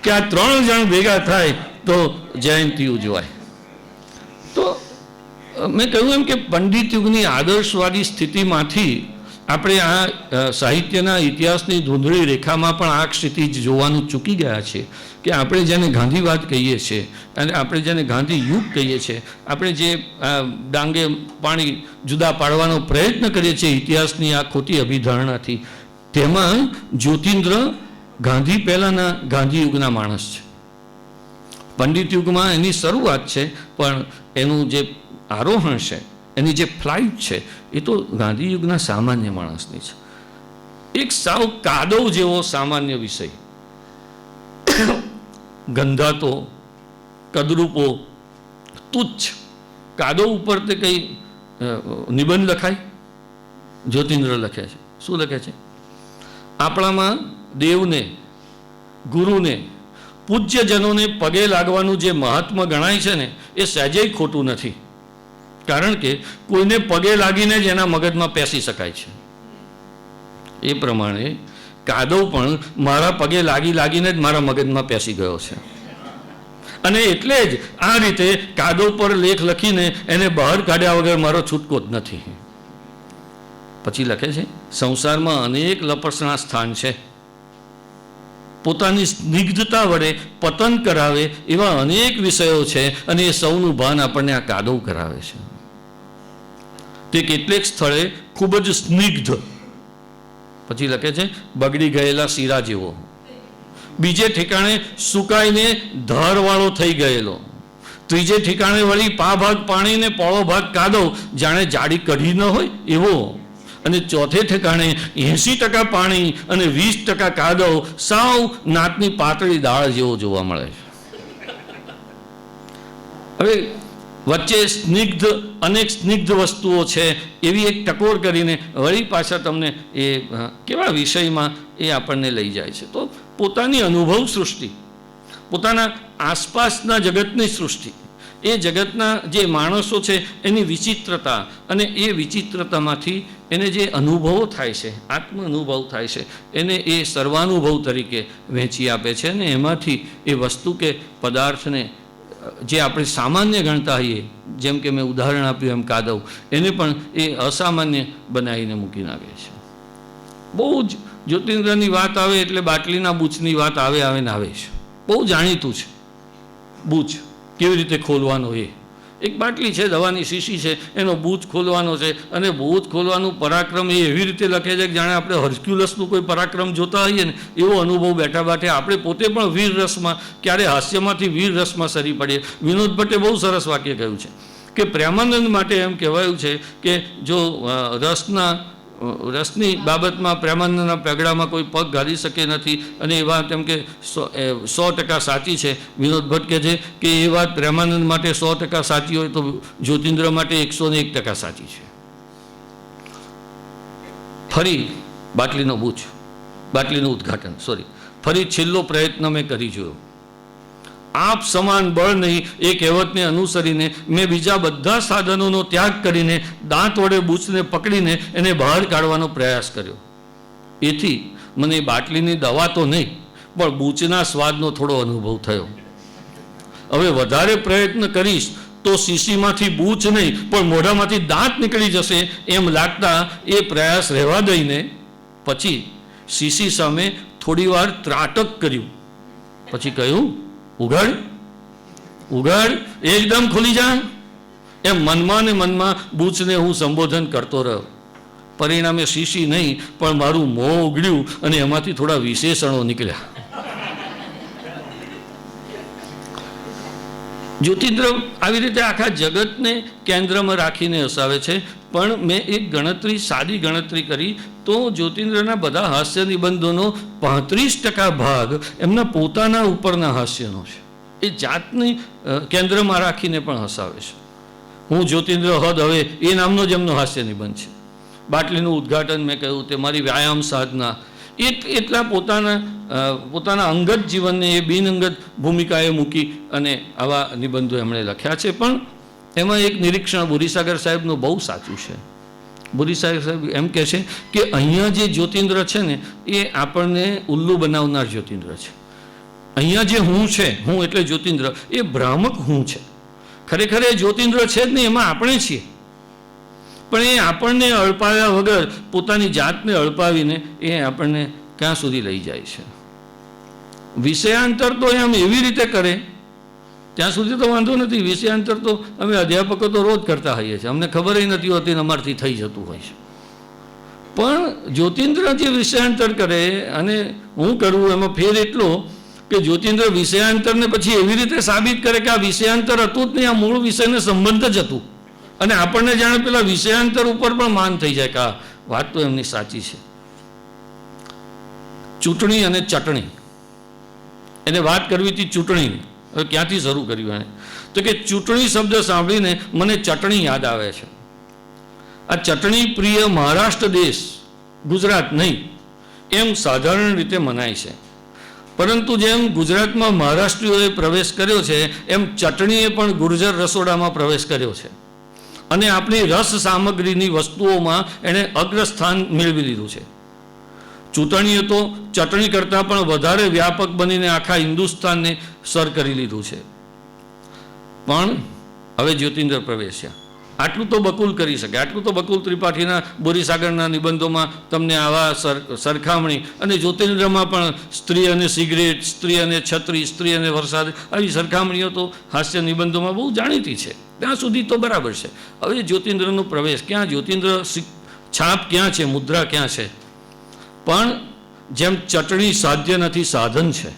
કે આ 3 જણ ભેગા થાય તો જયંતિ ઉજવાય. તો મેં કહ્યું એમ કે પંડિત યુગની આદર્શવાદી સ્થિતિમાંથી આપણે આ સાહિત્યના ઇતિહાસની ધૂંધળી રેખામાં પણ આ ક્ષિતિજ જોવાનું ચૂકી ગયા છે કે આપણે જેને ગાંધીવાદ કહીએ છીએ અને આપણે જેને ગાંધી યુગ કહીએ છીએ, આપણે જે ડાંગે પાણી જુદા પાડવાનો પ્રયત્ન કરીએ છીએ ઇતિહાસની આ ખોટી અભિધારણાથી, તેમાં જ્યોતિન્દ્ર ગાંધી પહેલાંના ગાંધી યુગના માણસ છે. પંડિત યુગમાં એની શરૂઆત છે, પણ એનું જે આરોહણ છે, એની જે ફ્લાઇટ છે, એ તો ગાંધી યુગના સામાન્ય માણસની છે. એક સાવ કાદવ જેવો સામાન્ય વિષય, ગંધાતો, કદરૂપો, તુચ્છ કાદવ ઉપર તે કંઈ નિબંધ લખાય? જ્યોતિન્દ્ર લખે છે. શું લખે છે? આપણામાં દેવને, ગુરુને, પૂજ્યજનોને પગે લાગવાનું જે મહાત્મ ગણાય છે ને, એ સહેજેય ખોટું નથી. કારણ કે કોઈને પગે લાગીને જ એના મગજમાં પેસી શકાય છે. એ પ્રમાણે કાદવ પણ મારા પગે લાગીને જ મારા મગજમાં પેસી ગયો છે. અને એટલે જ આ રીતે કાદવ પર લેખ લખીને એને બહાર કાઢ્યા વગર મારો છૂટકો જ નથી. પછી લખે છે, સંસારમાં અનેક લપસણા સ્થાન છે, પોતાની સ્નિગ્ધતા વડે પતન કરાવે એવા અનેક વિષયો છે, અને એ સૌનું ભાન આપણને આ કાદવ કરાવે છે. તે કેટલેક સ્થળે ખૂબ જ સ્નિગ્ધ, પછી લખે છે બગડી ગયેલા શીરા જેવો, બીજે ઠેકાણે સુકાઈને ધારવાળો થઈ ગયેલો, ત્રીજે ઠેકાણે વળી પા ભાગ પાણી ને પોળો ભાગ કાદવ જાણે જાડી કઢી ન હોય એવો, અને ચોથે ઠેકાણે 80% પાણી અને 20% કાદવ સાવ નાતની પાતળી દાળ જેવો જોવા મળે છે. હવે વચ્ચે સ્નિગ્ધ, અનેક સ્નિગ્ધ વસ્તુઓ છે એવી એક ટકોર કરીને વળી પાછા તમને એ કેવા વિષયમાં એ આપણને લઈ જાય છે. તો પોતાની અનુભવ સૃષ્ટિ, પોતાના આસપાસના જગતની સૃષ્ટિ, એ જગતના જે માણસો છે એની વિચિત્રતા, અને એ વિચિત્રતામાંથી એને જે અનુભવો થાય છે, આત્મ અનુભવ થાય છે, એને એ સર્વાનુભવ તરીકે વહેંચી આપે છે. અને એમાંથી એ વસ્તુ કે પદાર્થને જે આપણે સામાન્ય ગણતા હોઈએ, જેમ કે મેં ઉદાહરણ આપ્યું એમ કાદવ, એને પણ એ અસામાન્ય બનાવીને મૂકી નાખે છે. બહુ જ જ્યોતિન્દ્રની વાત આવે એટલે બાટલીના બૂચની વાત આવે ને આવે છે. બહુ જાણીતું છે બૂચ કેવી રીતે ખોલવાનો. એ એક બાટલી છે, દવાની શીશી છે, એનો બૂચ ખોલવાનો છે, અને બૂચ ખોલવાનું પરાક્રમ એ એવી રીતે લખે છે કે જાણે આપણે હર્ક્યુલસનું કોઈ પરાક્રમ જોતા હોઈએ ને એવો અનુભવ બેઠા બેઠે આપણે પોતે પણ વીર રસમાં, ક્યારે હાસ્યમાંથી વીર રસમાં સરી પડીએ. વિનોદ ભટ્ટે બહુ સરસ વાક્ય કહ્યું છે કે પ્રેમાનંદ માટે એમ કહેવાયું છે કે જો રસની બાબતમાં પ્રેમાનંદના પેગડામાં કોઈ પગ ગાલી શકે નથી, અને એ વાત એમ કે 100% સાચી છે. વિનોદ ભટ્ટ કહે છે કે એ વાત પ્રેમાનંદ માટે 100% સાચી હોય તો જ્યોતિન્દ્ર માટે 101% સાચી છે. ફરી બાટલીનો બૂચ, બાટલીનું ઉદ્ઘાટન, ફરી છેલ્લો પ્રયત્ન મેં કરી જોયો. આપ સમાન બળ નહીં એ કહેવતને અનુસરીને મેં બીજા બધા સાધનોનો ત્યાગ કરીને દાંત વડે બૂચને પકડીને એને બહાર કાઢવાનો પ્રયાસ કર્યો. એથી મને બાટલીની દવા તો નહીં, પણ બૂચના સ્વાદનો થોડો અનુભવ થયો. હવે વધારે પ્રયત્ન કરીશ તો શીશીમાંથી બૂચ નહીં પણ મોઢામાંથી દાંત નીકળી જશે એમ લાગતા એ પ્રયાસ રહેવા દઈને પછી શીશી સામે થોડી વાર ત્રાટક કર્યું. પછી કહ્યું, ઉઘાડ ઉઘાડ, એકદમ ખુલી જા. એમ મનમાં ને મનમાં બૂચને હું સંબોધન કરતો રહ્યો. પરિણામે શીશી નહીં પણ મારું મોં ઉઘડ્યું અને એમાંથી થોડા વિશેષણો નીકળ્યા. જ્યોતિન્દ્ર આવી રીતે આખા જગતને કેન્દ્રમાં રાખીને હસાવે છે. પણ મેં એક ગણતરી, સાદી ગણતરી કરી તો જ્યોતિન્દ્રના બધા હાસ્ય નિબંધોનો 35% ભાગ એમના પોતાના ઉપરના હાસ્યનો છે. એ જાતની કેન્દ્રમાં રાખીને પણ હસાવે છે. હું જ્યોતિન્દ્ર હદ હવે એ નામનો જ એમનો હાસ્ય નિબંધ છે. બાટલીનું ઉદ્ઘાટન મેં કહ્યું, તે મારી વ્યાયામ સાધના, એટલા પોતાના અંગત જીવનને એ બિનઅંગત ભૂમિકાએ મૂકી અને આવા નિબંધો એમણે લખ્યા છે. પણ એમાં એક નિરીક્ષણ બોરીસાગર સાહેબનું બહુ સાચું છે. બોરીસાગર સાહેબ એમ કહે છે કે અહીંયા જે જ્યોતિન્દ્ર છે ને એ આપણને ઉલ્લુ બનાવનાર જ્યોતિન્દ્ર છે. અહીંયા જે હું છે, હું એટલે જ્યોતિન્દ્ર, એ ભ્રામક હું છે. ખરેખર એ જ્યોતિન્દ્ર છે જ નહીં, એમાં આપણે છીએ. પણ એ આપણને અળપાવ્યા વગર પોતાની જાતને અળપાવીને એ આપણને ક્યાં સુધી લઈ જાય છે. વિષયાંતર તો એમ એવી રીતે કરે ત્યાં સુધી તો વાંધો નથી. વિષયાંતર તો અમે અધ્યાપકો તો રોજ કરતા હોઈએ છીએ, અમને ખબર નથી હોતી ને અમારથી થઈ જતું હોય છે. પણ જ્યોતિન્દ્ર જે વિષયાંતર કરે અને હું કરવું, એમાં ફેર એટલો કે જ્યોતિન્દ્ર વિષયાંતરને પછી એવી રીતે સાબિત કરે કે આ વિષયાંતર હતું જ નહીં, આ મૂળ વિષયને સંબંધ જ હતું. અને આપણને જાણે પેલા વિષયાંતર ઉપર પણ માન થઈ જાય કે આ વાત તો એમની સાચી છે. ચૂંટણી અને ચટણી, એને વાત કરવી હતી ચૂંટણીની. હવે ક્યાંથી શરૂ કર્યું એને? તો કે ચૂંટણી શબ્દ સાંભળીને મને ચટણી યાદ આવે છે. આ ચટણી પ્રિય મહારાષ્ટ્ર દેશ, ગુજરાત નહીં, એમ સાધારણ રીતે મનાય છે. પરંતુ જેમ ગુજરાતમાં મહારાષ્ટ્રીઓએ પ્રવેશ કર્યો છે, એમ ચટણીએ પણ ગુર્જર રસોડામાં પ્રવેશ કર્યો છે. અને આપણી રસ સામગ્રીની વસ્તુઓમાં એણે અગ્રસ્થાન મેળવી લીધું છે. ચૂંટણીએ તો ચટણી કરતાં પણ વધારે વ્યાપક બનીને આખા હિન્દુસ્તાનને સર કરી લીધું છે. પણ હવે જ્યોતિન્દ્ર પ્રવેશ્યા. આટલું તો બકુલ કરી શકે, આટલું તો બકુલ ત્રિપાઠીના બોરીસાગરના નિબંધોમાં તમને આવા સરખામણી, અને જ્યોતિન્દ્રમાં પણ સ્ત્રી અને સિગરેટ, સ્ત્રી અને છત્રી, સ્ત્રી અને વરસાદ, આવી સરખામણીઓ તો હાસ્ય નિબંધોમાં બહુ જાણીતી છે. ત્યાં સુધી તો બરાબર છે. હવે જ્યોતિન્દ્રનો પ્રવેશ ક્યાં, જ્યોતિન્દ્ર છાપ ક્યાં છે, મુદ્રા ક્યાં છે? પણ જેમ ચટણી સાધ્ય નથી સાધન છે,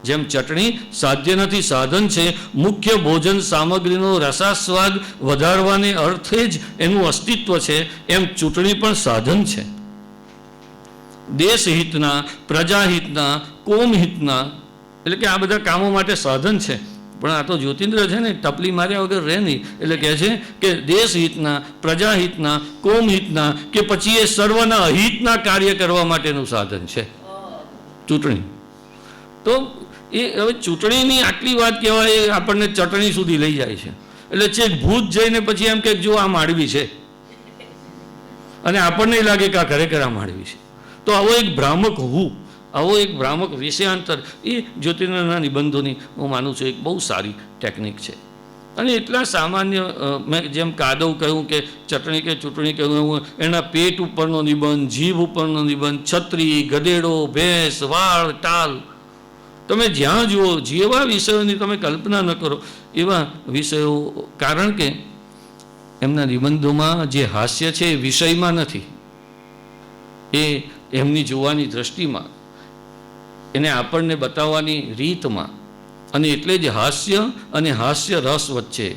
જેમ ચટણી સાધ્ય નથી સાધન છે, મુખ્ય ભોજન સામગ્રીનો રસાસ્વાદ વધારવાને અર્થે જ એનું અસ્તિત્વ છે, એમ ચૂંટણી પણ સાધન છે. દેશહિતના, પ્રજાહિતના, કોમહિતના, એટલે કે આ બધા કામો માટે સાધન છે. પણ આ તો જ્યોતિન્દ્ર છે ને, ટપલી માર્યા વગર રહે નહીં. એટલે કહે છે કે દેશહિતના, પ્રજાહિતના, કોમહિતના, કે પછી એ સર્વના અહિતના કાર્ય કરવા માટેનું સાધન છે ચૂંટણી. તો એ હવે ચૂંટણીની આટલી વાત કહેવાય, એ આપણને ચટણી સુધી લઈ જાય છે. એટલે છેક ભૂત જઈને પછી એમ કે જો આ માળવી છે, અને આપણને લાગે કે આ ખરેખર આ માળવી છે. તો આવો એક ભ્રામક હું, આવો એક ભ્રામક વિષયાંતર, એ જ્યોતિર્ના નિબંધોની હું માનું છું એક બહુ સારી ટેકનિક છે. અને એટલા સામાન્ય, મેં જેમ કાદવ કહ્યું કે ચટણી કે ચૂંટણી કહ્યું, એના પેટ ઉપરનો નિબંધ, જીભ ઉપરનો નિબંધ, છત્રી, ગધેડો, ભેંસ, વાળ, ટાલ, તમે જ્યાં જુઓ જેવા વિષયોની તમે કલ્પના ન કરો એવા વિષયો. કારણ કે એમના નિબંધોમાં જે હાસ્ય છે એ વિષયમાં નથી, એ એમની જોવાની દ્રષ્ટિમાં, એને આપણને બતાવવાની રીતમાં. અને એટલે જ હાસ્ય અને હાસ્ય રસ વચ્ચે,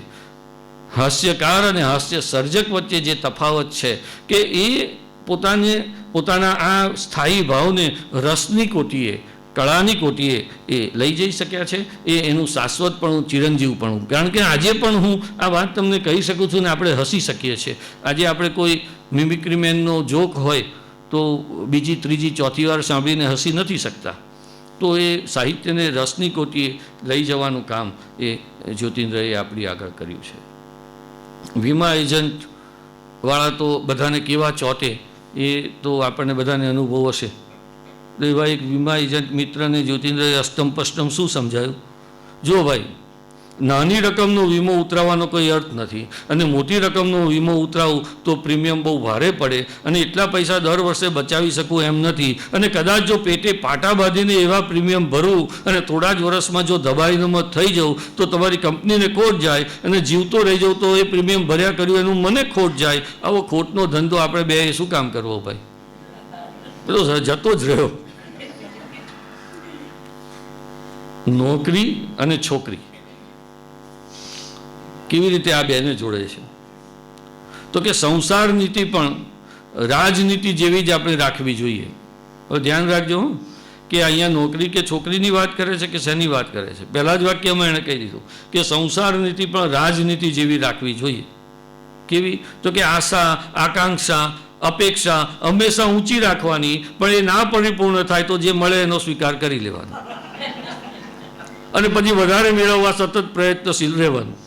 હાસ્યકાર અને હાસ્ય સર્જક વચ્ચે જે તફાવત છે, કે એ પોતાના આ સ્થાયી ભાવને રસની કોટીએ, કળાની કોટીએ એ લઈ જઈ શક્યા છે. એ એનું શાશ્વતપણું, ચિરંજીવપણું. કારણ કે આજે પણ હું આ વાત તમને કહી શકું છું ને આપણે હસી શકીએ છીએ. આજે આપણે કોઈ મિમિક્રી મેનનો જોક હોય તો બીજી, ત્રીજી, ચોથી વાર સાંભળીને હસી નથી શકતા. તો એ સાહિત્યને રસની કોટીએ લઈ જવાનું કામ એ જ્યોતિન્દ્રએ આપણી આગળ કર્યું છે. વીમા એજન્ટવાળા તો બધાને કેવા ચોટે એ તો આપણને બધાને અનુભવ હશે. તો એવા એક વીમા એજન્ટ મિત્રને જ્યોતિન્દ્રએ અષ્ટમ પષ્ટમ શું સમજાયું? જો ભાઈ, નાની રકમનો વીમો ઉતરાવવાનો કોઈ અર્થ નથી, અને મોટી રકમનો વીમો ઉતરાવું તો પ્રીમિયમ બહુ ભારે પડે, અને એટલા પૈસા દર વર્ષે બચાવી શકું એમ નથી. અને કદાચ જો પેટે પાટા બાંધીને એવા પ્રીમિયમ ભરવું અને થોડા જ વર્ષમાં જો દબાઈનો મત થઈ જવું તો તમારી કંપનીને ખોટ જાય, અને જીવતો રહી જવું તો એ પ્રીમિયમ ભર્યા કર્યું એનું મને ખોટ જાય. આવો ખોટનો ધંધો આપણે બે શું કામ કરવો ભાઈ? પેલો જતો જ રહ્યો. નોકરી અને છોકરી કેવી રીતે આ બેને જોડે છે? તો કે સંસાર નીતિ પણ રાજનીતિ જેવી જ આપણે રાખવી જોઈએ. હવે ધ્યાન રાખજો કે અહીંયા નોકરી કે છોકરીની વાત કરે છે કે શેની વાત કરે છે? પહેલા જ વાક્યમાં એણે કહી દીધું કે સંસાર નીતિ પણ રાજનીતિ જેવી રાખવી જોઈએ. કેવી? તો કે આશા, આકાંક્ષા, અપેક્ષા હંમેશા ઊંચી રાખવાની, પણ એ ના પરિપૂર્ણ થાય તો જે મળે એનો સ્વીકાર કરી લેવાનો, અને પછી વધારે મેળવવા સતત પ્રયત્નશીલ રહેવાનું.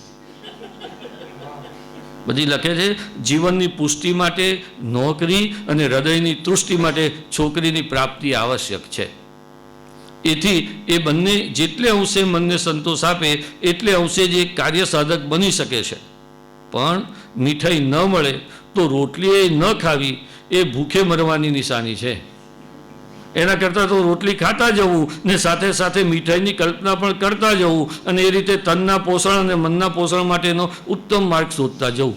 બધી લખે છે જીવનની પુષ્ટિ માટે નોકરી અને હૃદયની તૃષ્ટિ માટે છોકરીની પ્રાપ્તિ આવશ્યક છે. એથી એ બંને જેટલે અંશે મનને સંતોષ આપે એટલે અંશે જ એક કાર્ય સાધક બની શકે છે. પણ મીઠાઈ ન મળે તો રોટલી ન ખાવી એ ભૂખે મરવાની નિશાની છે. એના કરતાં તો રોટલી ખાતા જવું ને સાથે સાથે મીઠાઈની કલ્પના પણ કરતા જવું અને એ રીતે તનના પોષણ અને મનના પોષણ માટેનો ઉત્તમ માર્ગ શોધતા જવું.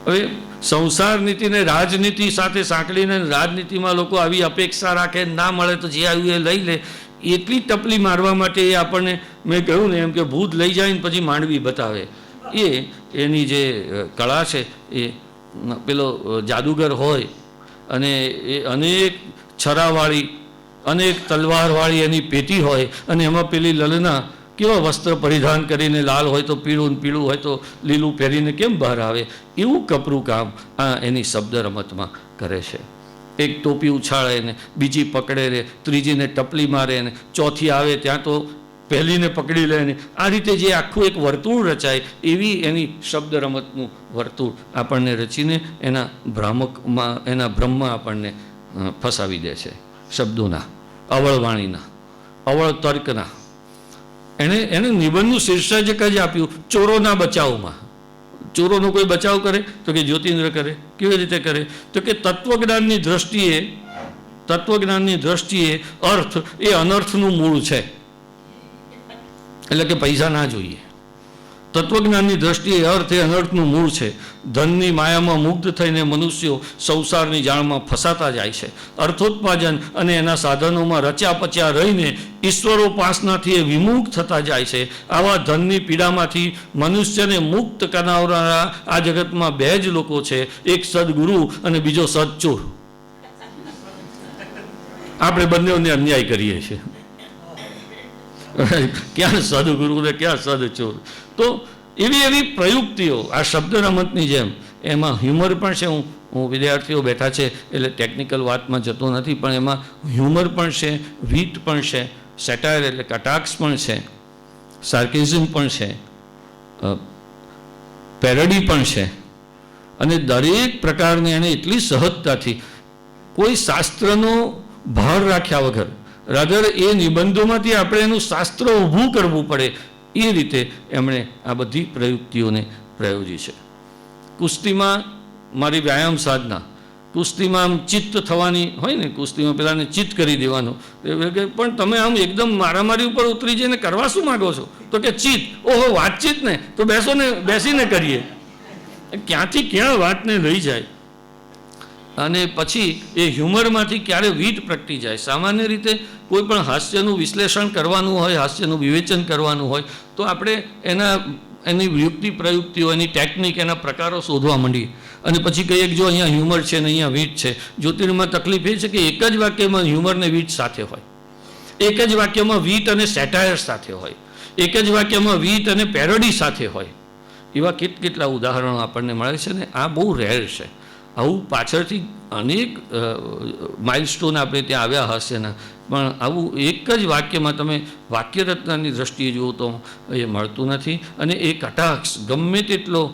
હવે સંસાર નીતિ ને રાજનીતિ સાથે સાંકળીને રાજનીતિમાં લોકો આવી અપેક્ષા રાખે, ના મળે તો જે આવ્યું એ લઈ લે. એટલી ટપલી મારવા માટે એ આપણને, મેં કહ્યું ને એમ કે ભૂત લઈ જાય ને પછી માંડવી બતાવે. એની જે કળા છે એ પેલો જાદુગર હોય અને એ અનેક છરાવાળી અનેક તલવારવાળી એની પેટી હોય અને એમાં પેલી લલના કેવા વસ્ત્ર પરિધાન કરીને, લાલ હોય તો પીળું, પીળું હોય તો લીલું પહેરીને કેમ બહાર આવે, એવું કપરું કામ આ એની શબ્દ રમતમાં કરે છે. એક ટોપી ઉછાળે ને બીજી પકડે ને ત્રીજીને ટપલી મારે ને ચોથી આવે ત્યાં તો પહેલીને પકડી લે ને આ રીતે જે આખું એક વર્તુળ રચાય એવી એની શબ્દ રમતનું વર્તુળ આપણને રચીને એના ભ્રામકમાં, એના ભ્રમમાં આપણને ફસાવી દે છે. શબ્દોના, અવળ વાણીના, અવળ તર્કના. એને નિબંધનું શીર્ષક જ આપ્યું ચોરોના બચાવમાં. ચોરોનો કોઈ બચાવ કરે તો કે જ્યોતિન્દ્ર કરે. કેવી રીતે કરે તો કે તત્વજ્ઞાનની દ્રષ્ટિએ અર્થ એ અનર્થનું મૂળ છે, એટલે કે પૈસા ના જોઈએ. તત્વજ્ઞાનની દ્રષ્ટિએ અર્થ એ અનર્થનું મૂળ છે. ધનની માયામાં મુગ્ધ થઈને મનુષ્યો સંસારની જાળમાં ફસાતા જાય છે. અર્થોત્પાદન અને એના સાધનોમાં રચ્યા પચ્યા રહીને ઈશ્વરોપાસનાથી એ વિમુખ થતા જાય છે. આવા ધનની પીડામાંથી મનુષ્યને મુક્ત કરનારા આ જગતમાં બે જ લોકો છે, એક સદગુરુ અને બીજો સદચોર. આપણે બંનેઓને અન્યાય કરીએ છીએ. ક્યાં સદગુરુ ને ક્યાં સદચોર. તો એવી પ્રયુક્તિઓ આ શબ્દ રમતની જેમ એમાં હ્યુમર પણ છે. હું વિદ્યાર્થીઓ બેઠા છે એટલે ટેકનિકલ વાતમાં જતો નથી, પણ એમાં હ્યુમર પણ છે, વીટ પણ છે, સેટાયર એટલે કટાક્ષ પણ છે, સાર્કેઝમ પણ છે, પેરોડી પણ છે. અને દરેક પ્રકારની એને એટલી સહજતાથી કોઈ શાસ્ત્રનો ભાર રાખ્યા વગર, રાધર એ નિબંધોમાંથી આપણે એનું શાસ્ત્ર ઊભું કરવું પડે એ રીતે એમણે આ બધી પ્રયુક્તિઓને પ્રયોજી છે. કુસ્તીમાં મારી વ્યાયામ સાધના, કુસ્તીમાં આમ ચિત્ત થવાની હોય ને, કુસ્તીમાં પેલાને ચિત્ત કરી દેવાનું. પણ તમે આમ એકદમ મારામારી ઉપર ઉતરી જઈને કરવા શું માગો છો તો કે ચિત્ત. ઓહો વાતચીત ને તો બેસીને કરીએ. ક્યાંથી ક્યાં વાતને લઈ જાય. અને પછી એ હ્યુમરમાંથી ક્યારે વીટ પ્રગટી જાય. સામાન્ય રીતે કોઈ પણ હાસ્યનું વિશ્લેષણ કરવાનું હોય, હાસ્યનું વિવેચન કરવાનું હોય તો આપણે એની યુક્તિ પ્રયુક્તિઓ, એની ટેકનિક, એના પ્રકારો શોધવા માંડીએ અને પછી કહીએ કે જો અહીંયા હ્યુમર છે ને અહીંયા વીટ છે. જ્યોતિર્માં તકલીફ એ છે કે એક જ વાક્યમાં હ્યુમર ને વીટ સાથે હોય, એક જ વાક્યમાં વીટ અને સેટાયર સાથે હોય, એક જ વાક્યમાં વીટ અને પેરોડી સાથે હોય. એવા કેટલા ઉદાહરણો આપણને મળે છે ને. આ બહુ રેર છે. આવું પાછળથી અનેક માઇલસ્ટોન આપણે ત્યાં આવ્યા હાસ્યના, પણ આવું એક જ વાક્યમાં તમે વાક્યરચનાની દ્રષ્ટિએ જુઓ તો એ મળતું નથી. અને એ કટાક્ષ ગમે તેટલો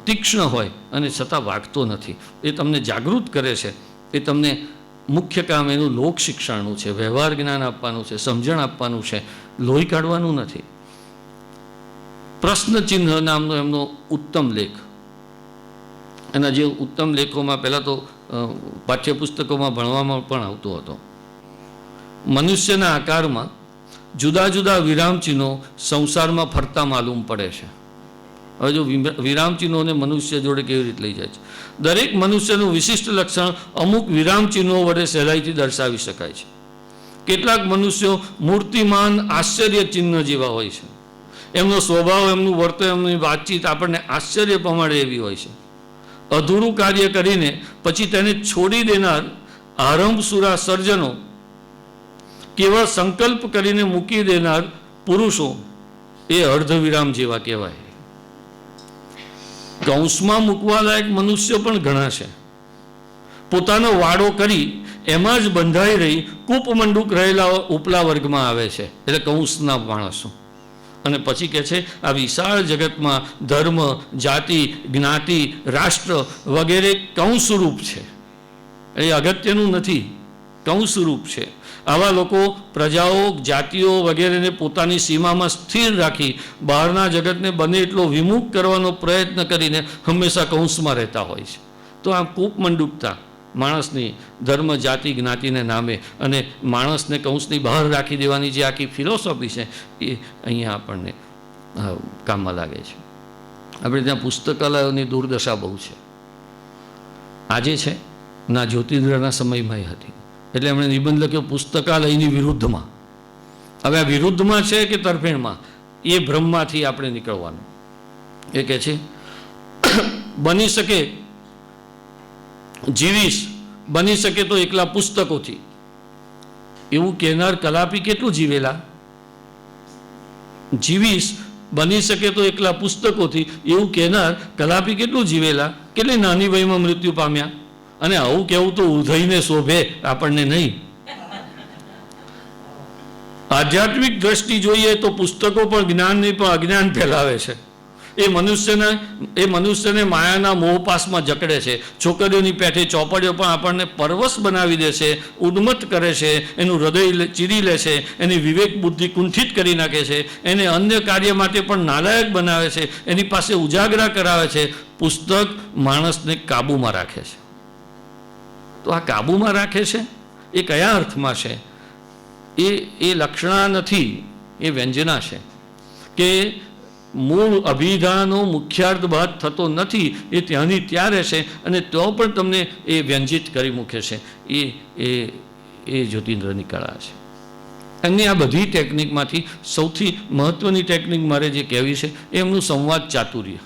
તીક્ષ્ણ હોય અને છતાં વાગતો નથી. એ તમને જાગૃત કરે છે. એ તમને મુખ્ય કામ એનું લોક શિક્ષણનું છે, વ્યવહાર જ્ઞાન આપવાનું છે, સમજણ આપવાનું છે, લોહી કાઢવાનું નથી. પ્રશ્નચિહ્ન નામનો એમનો ઉત્તમ લેખ, એના જે ઉત્તમ લેખોમાં પહેલાં તો પાઠ્યપુસ્તકોમાં ભણવામાં પણ આવતો હતો. મનુષ્યના આકારમાં જુદા જુદા વિરામચિહ્નો સંસારમાં ફરતા માલુમ પડે છે. હવે જો વિરામચિહ્નોને મનુષ્ય જોડે કેવી રીતે લઈ જાય છે. દરેક મનુષ્યનું વિશિષ્ટ લક્ષણ અમુક વિરામચિહ્નો વડે સહેલાઈથી દર્શાવી શકાય છે. કેટલાક મનુષ્યો મૂર્તિમાન આશ્ચર્ય ચિહ્ન જેવા હોય છે. એમનો સ્વભાવ, એમનું વર્તન, એમની વાતચીત આપણને આશ્ચર્ય પમાડે એવી હોય છે. અધૂરું કાર્ય કરીને પછી તેને છોડી દેનાર આરંભસુરા સર્જનો, કેવળ સંકલ્પ કરીને મૂકી દેનાર પુરુષો એ અર્ધવિરામ જેવા કહેવાય. કૌંસમાં મૂકવા લાયક મનુષ્યો પણ ઘણા છે. પોતાનો વાડો કરી એમાં જ બંધાઈ રહી કૂપમંડુક રહેલા ઉપલા વર્ગમાં આવે છે, એટલે કૌંસના માણસો. અને પછી કહે છે આ વિશાળ જગતમાં ધર્મ, જાતિ, જ્ઞાતિ, રાષ્ટ્ર વગેરે કૌંસરૂપ છે. એ અગત્યનું નથી. કંસરૂપ છે. આવા લોકો પ્રજાઓ, જાતિઓ વગેરેને પોતાની સીમામાં સ્થિર રાખી બહારના જગતને બને એટલો વિમુખ કરવાનો પ્રયત્ન કરીને હંમેશા કૌંસમાં રહેતા હોય છે. તો આ કૂપમંડૂકતા માણસની ધર્મ, જાતિ, જ્ઞાતિને નામે અને માણસને કૌંસની બહાર રાખી દેવાની જે આખી ફિલોસોફી છે એ અહીંયા આપણને કામમાં લાગે છે. આપણે ત્યાં પુસ્તકાલયોની દુર્દશા બહુ છે. આજે છે ના જ્યોતિન્દ્રના સમયમાં હતી, એટલે એમણે નિબંધ લખ્યો પુસ્તકાલયની વિરુદ્ધમાં. હવે આ વિરુદ્ધમાં છે કે તરફેણમાં, એ ભ્રમમાંથી આપણે નીકળવાનું. એ કહે છે બની શકે જીવીશ, બની શકે તો એકલા પુસ્તકોથી. એવું કહેનાર કલાપી કેટલું જીવેલા? જીવીશ, બની શકે તો એકલા પુસ્તકોથી, એવું કહેનાર કલાપી કેટલું જીવેલા, કેટલી નાની વયમાં મૃત્યુ પામ્યા. અને આવું કહેવું તો ઉધઈને શોભે, આપણને નહીં. આધ્યાત્મિક દ્રષ્ટિ જોઈએ તો પુસ્તકો પણ જ્ઞાન નહીં પણ અજ્ઞાન ફેલાવે છે. એ મનુષ્યને માયાના મોહપાસમાં જકડે છે. છોકરીઓની પેઠે ચોપડીઓ પણ આપણને પરવશ બનાવી દે છે, ઉન્મત્ત કરે છે, એનું હૃદય ચીરી લે છે, એની વિવેક બુદ્ધિ કુંઠિત કરી નાખે છે, એને અન્ય કાર્ય માટે પણ નાલાયક બનાવે છે, એની પાસે ઉજાગરા કરાવે છે. પુસ્તક માણસને કાબૂમાં રાખે છે. તો આ કાબૂમાં રાખે છે એ કયા અર્થમાં છે? એ લક્ષણા નથી, એ વ્યંજના છે કે મૂળ અભિધાનો મુખ્યાર્થ બાદ થતો નથી, એ ત્યાંની ત્યાં રહેશે અને તો પણ તમને એ વ્યંજિત કરી મૂકે છે. એ જ્યોતિન્દ્રની કળા છે. એમની આ બધી ટેકનિકમાંથી સૌથી મહત્ત્વની ટેકનિક મારે જે કહેવી છે એ એમનું સંવાદ ચાતુર્ય.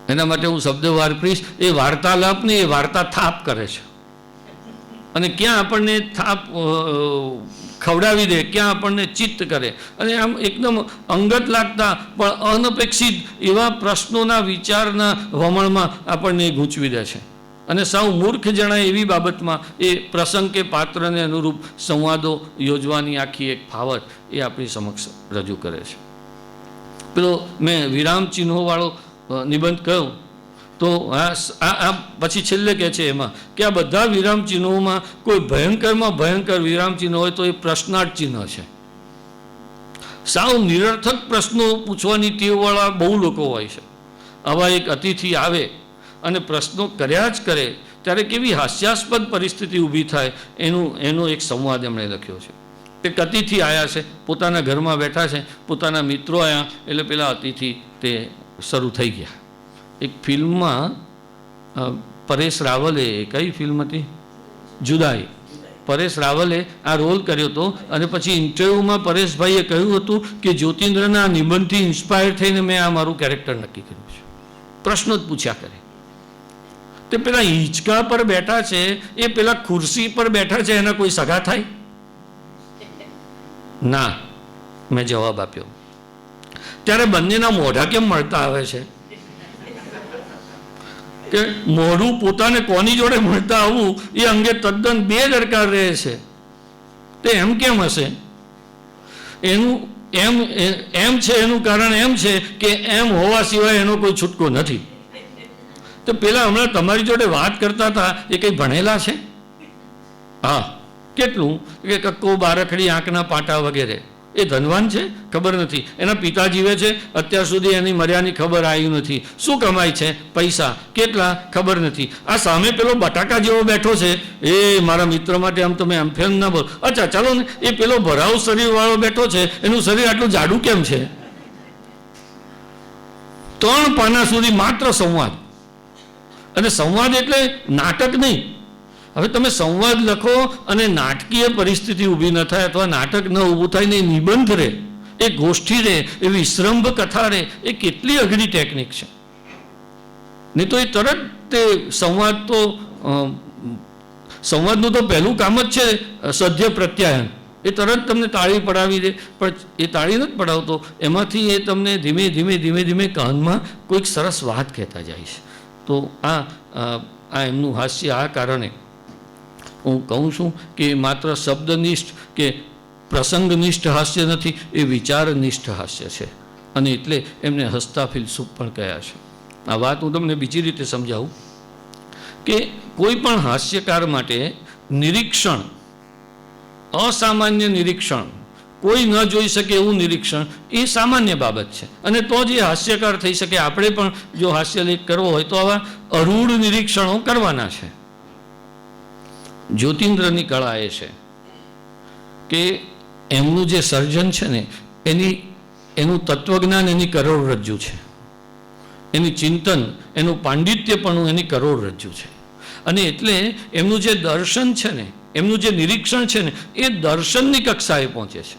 એના માટે હું શબ્દ વાપરીશ, એ વાર્તાલાપને એ વાર્તા થાપ કરે છે. અને ક્યાં આપણને થાપ ખવડાવી દે, ક્યાં આપણને ચિત્ત કરે, અને આમ એકદમ અંગત લાગતા પણ અનપેક્ષિત એવા પ્રશ્નોના વિચારના વમણમાં આપણને ગૂંચવી દે છે. અને સાવ મૂર્ખ જણાય એવી બાબતમાં એ પ્રસંગ કે પાત્રને અનુરૂપ સંવાદો યોજવાની આખી એક ફાવટ એ આપણી સમક્ષ રજૂ કરે છે. પેલો મેં વિરામ ચિહ્નોવાળો નિબંધ કહ્યો તો આ પછી છેલ્લે કહે છે એમાં કે આ બધા વિરામ ચિહ્નોમાં કોઈ ભયંકરમાં ભયંકર વિરામ ચિહ્ન હોય તો એ પ્રશ્નાર્થ ચિહ્ન છે. સાવ નિરર્થક પ્રશ્નો પૂછવાની ટેવવાળા બહુ લોકો હોય છે. આવા એક અતિથિ આવે અને પ્રશ્નો કર્યા જ કરે ત્યારે કેવી હાસ્યાસ્પદ પરિસ્થિતિ ઊભી થાય એનો એક સંવાદ એમણે લખ્યો છે. એક અતિથિ આવ્યા છે, પોતાના ઘરમાં બેઠા છે, પોતાના મિત્રો આવ્યા એટલે પેલા અતિથિ તે શરૂ થઈ ગયા. એક ફિલ્મમાં પરેશ રાવલે, કઈ ફિલ્મ હતી? જુદાઈ. પરેશ રાવલે આ રોલ કર્યો હતો અને પછી ઇન્ટરવ્યૂમાં પરેશભાઈએ કહ્યું હતું કે જ્યોતિન્દ્રના નિબંધથી ઇન્સ્પાયર થઈને મેં આ મારું કેરેક્ટર નક્કી કર્યું છે. પ્રશ્નો જ પૂછ્યા કરે. તે પેલા હિંચકા પર બેઠા છે, એ પેલા ખુરશી પર બેઠા છે, એના કોઈ સગા થાય? ના. મેં જવાબ આપ્યો. ત્યારે બંનેના મોઢા કેમ મળતા આવે છે? કે મોઢું પોતાને કોની જોડે મળતા આવવું એ અંગે તદ્દન બેદરકાર રહે છે. તે એમ કેમ હશે? એનું એમ છે, એનું કારણ એમ છે કે એમ હોવા સિવાય એનો કોઈ છૂટકો નથી. તો પેલા હમણાં તમારી જોડે વાત કરતા હતા એ કંઈ ભણેલા છે? હા. કેટલું? કે કક્કો, બારખડી, આંખના પાટા વગેરે. એ ધનવાન છે? ખબર નથી. એના પિતા જીવે છે, અત્યાર સુધી એની મર્યાની ખબર આવી નથી. શું કમાય છે? પૈસા. કેટલા? ખબર નથી. આ સામે પેલો બટાકા જેવો બેઠો છે, એ મારા મિત્ર માટે આમ તમે આમ ફેમ ના બોલ. અચ્છા ચાલો ને, એ પેલો ભરાવ શરીરવાળો બેઠો છે, એનું શરીર આટલું જાડું કેમ છે? 3 પાના સુધી માત્ર સંવાદ. અને સંવાદ એટલે નાટક નહીં. હવે તમે સંવાદ લખો અને નાટકીય પરિસ્થિતિ ઊભી ન થાય અથવા નાટક ન ઊભું થાય ને નિબંધ રહે, એ ગોષ્ઠી રહે, એ વિશ્રંભ કથા રહે, એ કેટલી અઘરી ટેકનિક છે. નહીં તો એ તરત તે સંવાદ તો સંવાદનું તો પહેલું કામ જ છે સદ્ય પ્રત્યાયન. એ તરત તમને તાળી પડાવી દે, પણ એ તાળી નથી પડાવતો, એમાંથી એ તમને ધીમે ધીમે ધીમે ધીમે કાનમાં કોઈક સરસ વાત કહેતા જાય છે. તો આ એમનું હાસ્ય આ કારણે હું કહું છું કે માત્ર શબ્દનિષ્ઠ કે પ્રસંગનિષ્ઠ હાસ્ય નથી, એ વિચારનિષ્ઠ હાસ્ય છે. અને એટલે એમને હસતા ફિલસૂફ પણ કહ્યા છે. આ વાત હું તમને બીજી રીતે સમજાવું કે કોઈ પણ હાસ્યકાર માટે નિરીક્ષણ, અસામાન્ય નિરીક્ષણ, કોઈ ન જોઈ શકે એવું નિરીક્ષણ એ સામાન્ય બાબત છે. અને તો જ એ હાસ્યકાર થઈ શકે. આપણે પણ જો હાસ્યલેખ કરવો હોય તો આવા અરૂઢ નિરીક્ષણો કરવાના છે. જ્યોતિન્દ્રની કળા એ છે કે એમનું જે સર્જન છે ને એનું તત્વજ્ઞાન એની કરોડરજ્જુ છે, એની ચિંતન, એનું પાંડિત્યપણું એની કરોડરજ્જુ છે. અને એટલે એમનું જે દર્શન છે ને, એમનું જે નિરીક્ષણ છે ને, એ દર્શનની કક્ષાએ પહોંચે છે.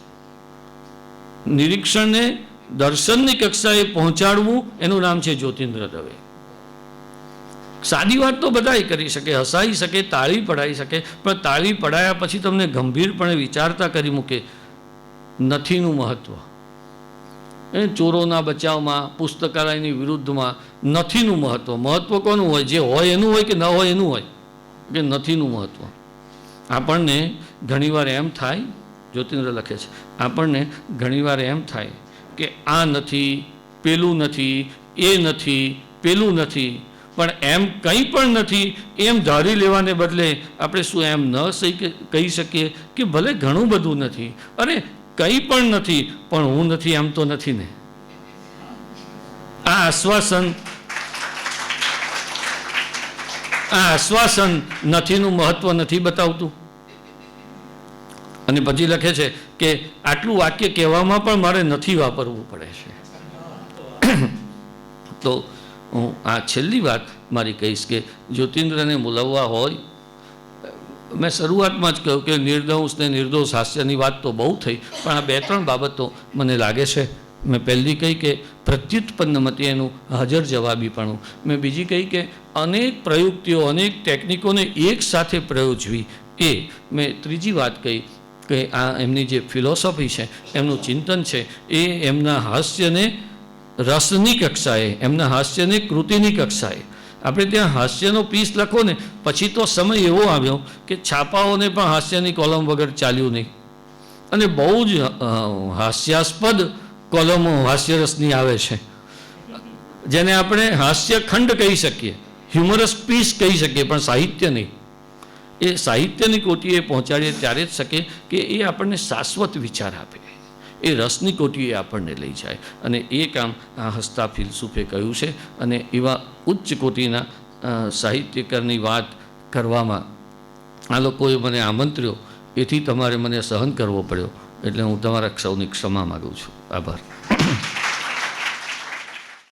નિરીક્ષણને દર્શનની કક્ષાએ પહોંચાડવું એનું નામ છે જ્યોતિન્દ્ર દવે. સાદી વાત તો બધાય કરી શકે, હસાઈ શકે, તાળી પડાવી શકે, પણ તાળી પડાયા પછી તમને ગંભીરપણે વિચારતા કરી મૂકે નથીનું મહત્વ. એ ચોરોના બચાવમાં, પુસ્તકાલયની વિરુદ્ધમાં નથીનું મહત્વ. મહત્વ કોનું હોય? જે હોય એનું હોય કે ન હોય એનું હોય, કે નથીનું મહત્વ. આપણને ઘણીવાર એમ થાય, જ્યોતિન્દ્ર લખે છે, આપણને ઘણીવાર એમ થાય કે આ નથી, પેલું નથી, એ નથી, પેલું નથી, પણ એમ કંઈ પણ નથી એમ ધારી લેવાને બદલે આપણે શું એમ ન કહી શકીએ કે ભલે ઘણું બધું નથી, અરે કંઈ પણ નથી પણ હું નથી એમ તો નથી ને. આ આશ્વાસન નથીનું મહત્વ નથી બતાવતું. અને પછી લખે છે કે આટલું વાક્ય કહેવામાં પણ મારે નથી વાપરવું પડે છે. તો હું આ છેલ્લી વાત મારી કહીશ કે જ્યોતિન્દ્રને મૂલવવા હોય, મેં શરૂઆતમાં જ કહ્યું કે નિર્દંશ ને નિર્દોષ હાસ્યની વાત તો બહુ થઈ, પણ આ 2-3 બાબતો મને લાગે છે. મેં પહેલી કહી કે પ્રત્યુત્પન્નમતી એનું હાજર જવાબીપણું. મેં બીજી કહી કે અનેક પ્રયુક્તિઓ, અનેક ટેકનિકોને એક સાથે પ્રયોજવી. એ મેં ત્રીજી વાત કહી કે આ એમની જે ફિલોસોફી છે, એમનું ચિંતન છે, એ એમના હાસ્યને રસની કક્ષાએ, એમના હાસ્યને કૃતિની કક્ષાએ. આપણે ત્યાં હાસ્યનો પીસ લખો ને પછી તો સમય એવો આવ્યો કે છાપાઓને પણ હાસ્યની કોલમ વગર ચાલ્યું નહીં. અને બહુ જ હાસ્યાસ્પદ કોલમો હાસ્યરસની આવે છે, જેને આપણે હાસ્યખંડ કહી શકીએ, હ્યુમરસ પીસ કહી શકીએ, પણ સાહિત્ય નહીં. એ સાહિત્યની કોટીએ પહોંચાડીએ ત્યારે જ શકે કે એ આપણને શાશ્વત વિચાર આપે, એ રસની કોટીએ આપણને લઈ જાય. અને એ કામ આ હસ્તા ફિલસૂફે કહ્યું છે. અને એવા ઉચ્ચ કોટીના સાહિત્યકારની વાત કરવામાં આ લોકોએ મને આમંત્ર્યો, એથી તમારે મને સહન કરવો પડ્યો. એટલે હું તમારા સૌની ક્ષમા માગું છું. આભાર.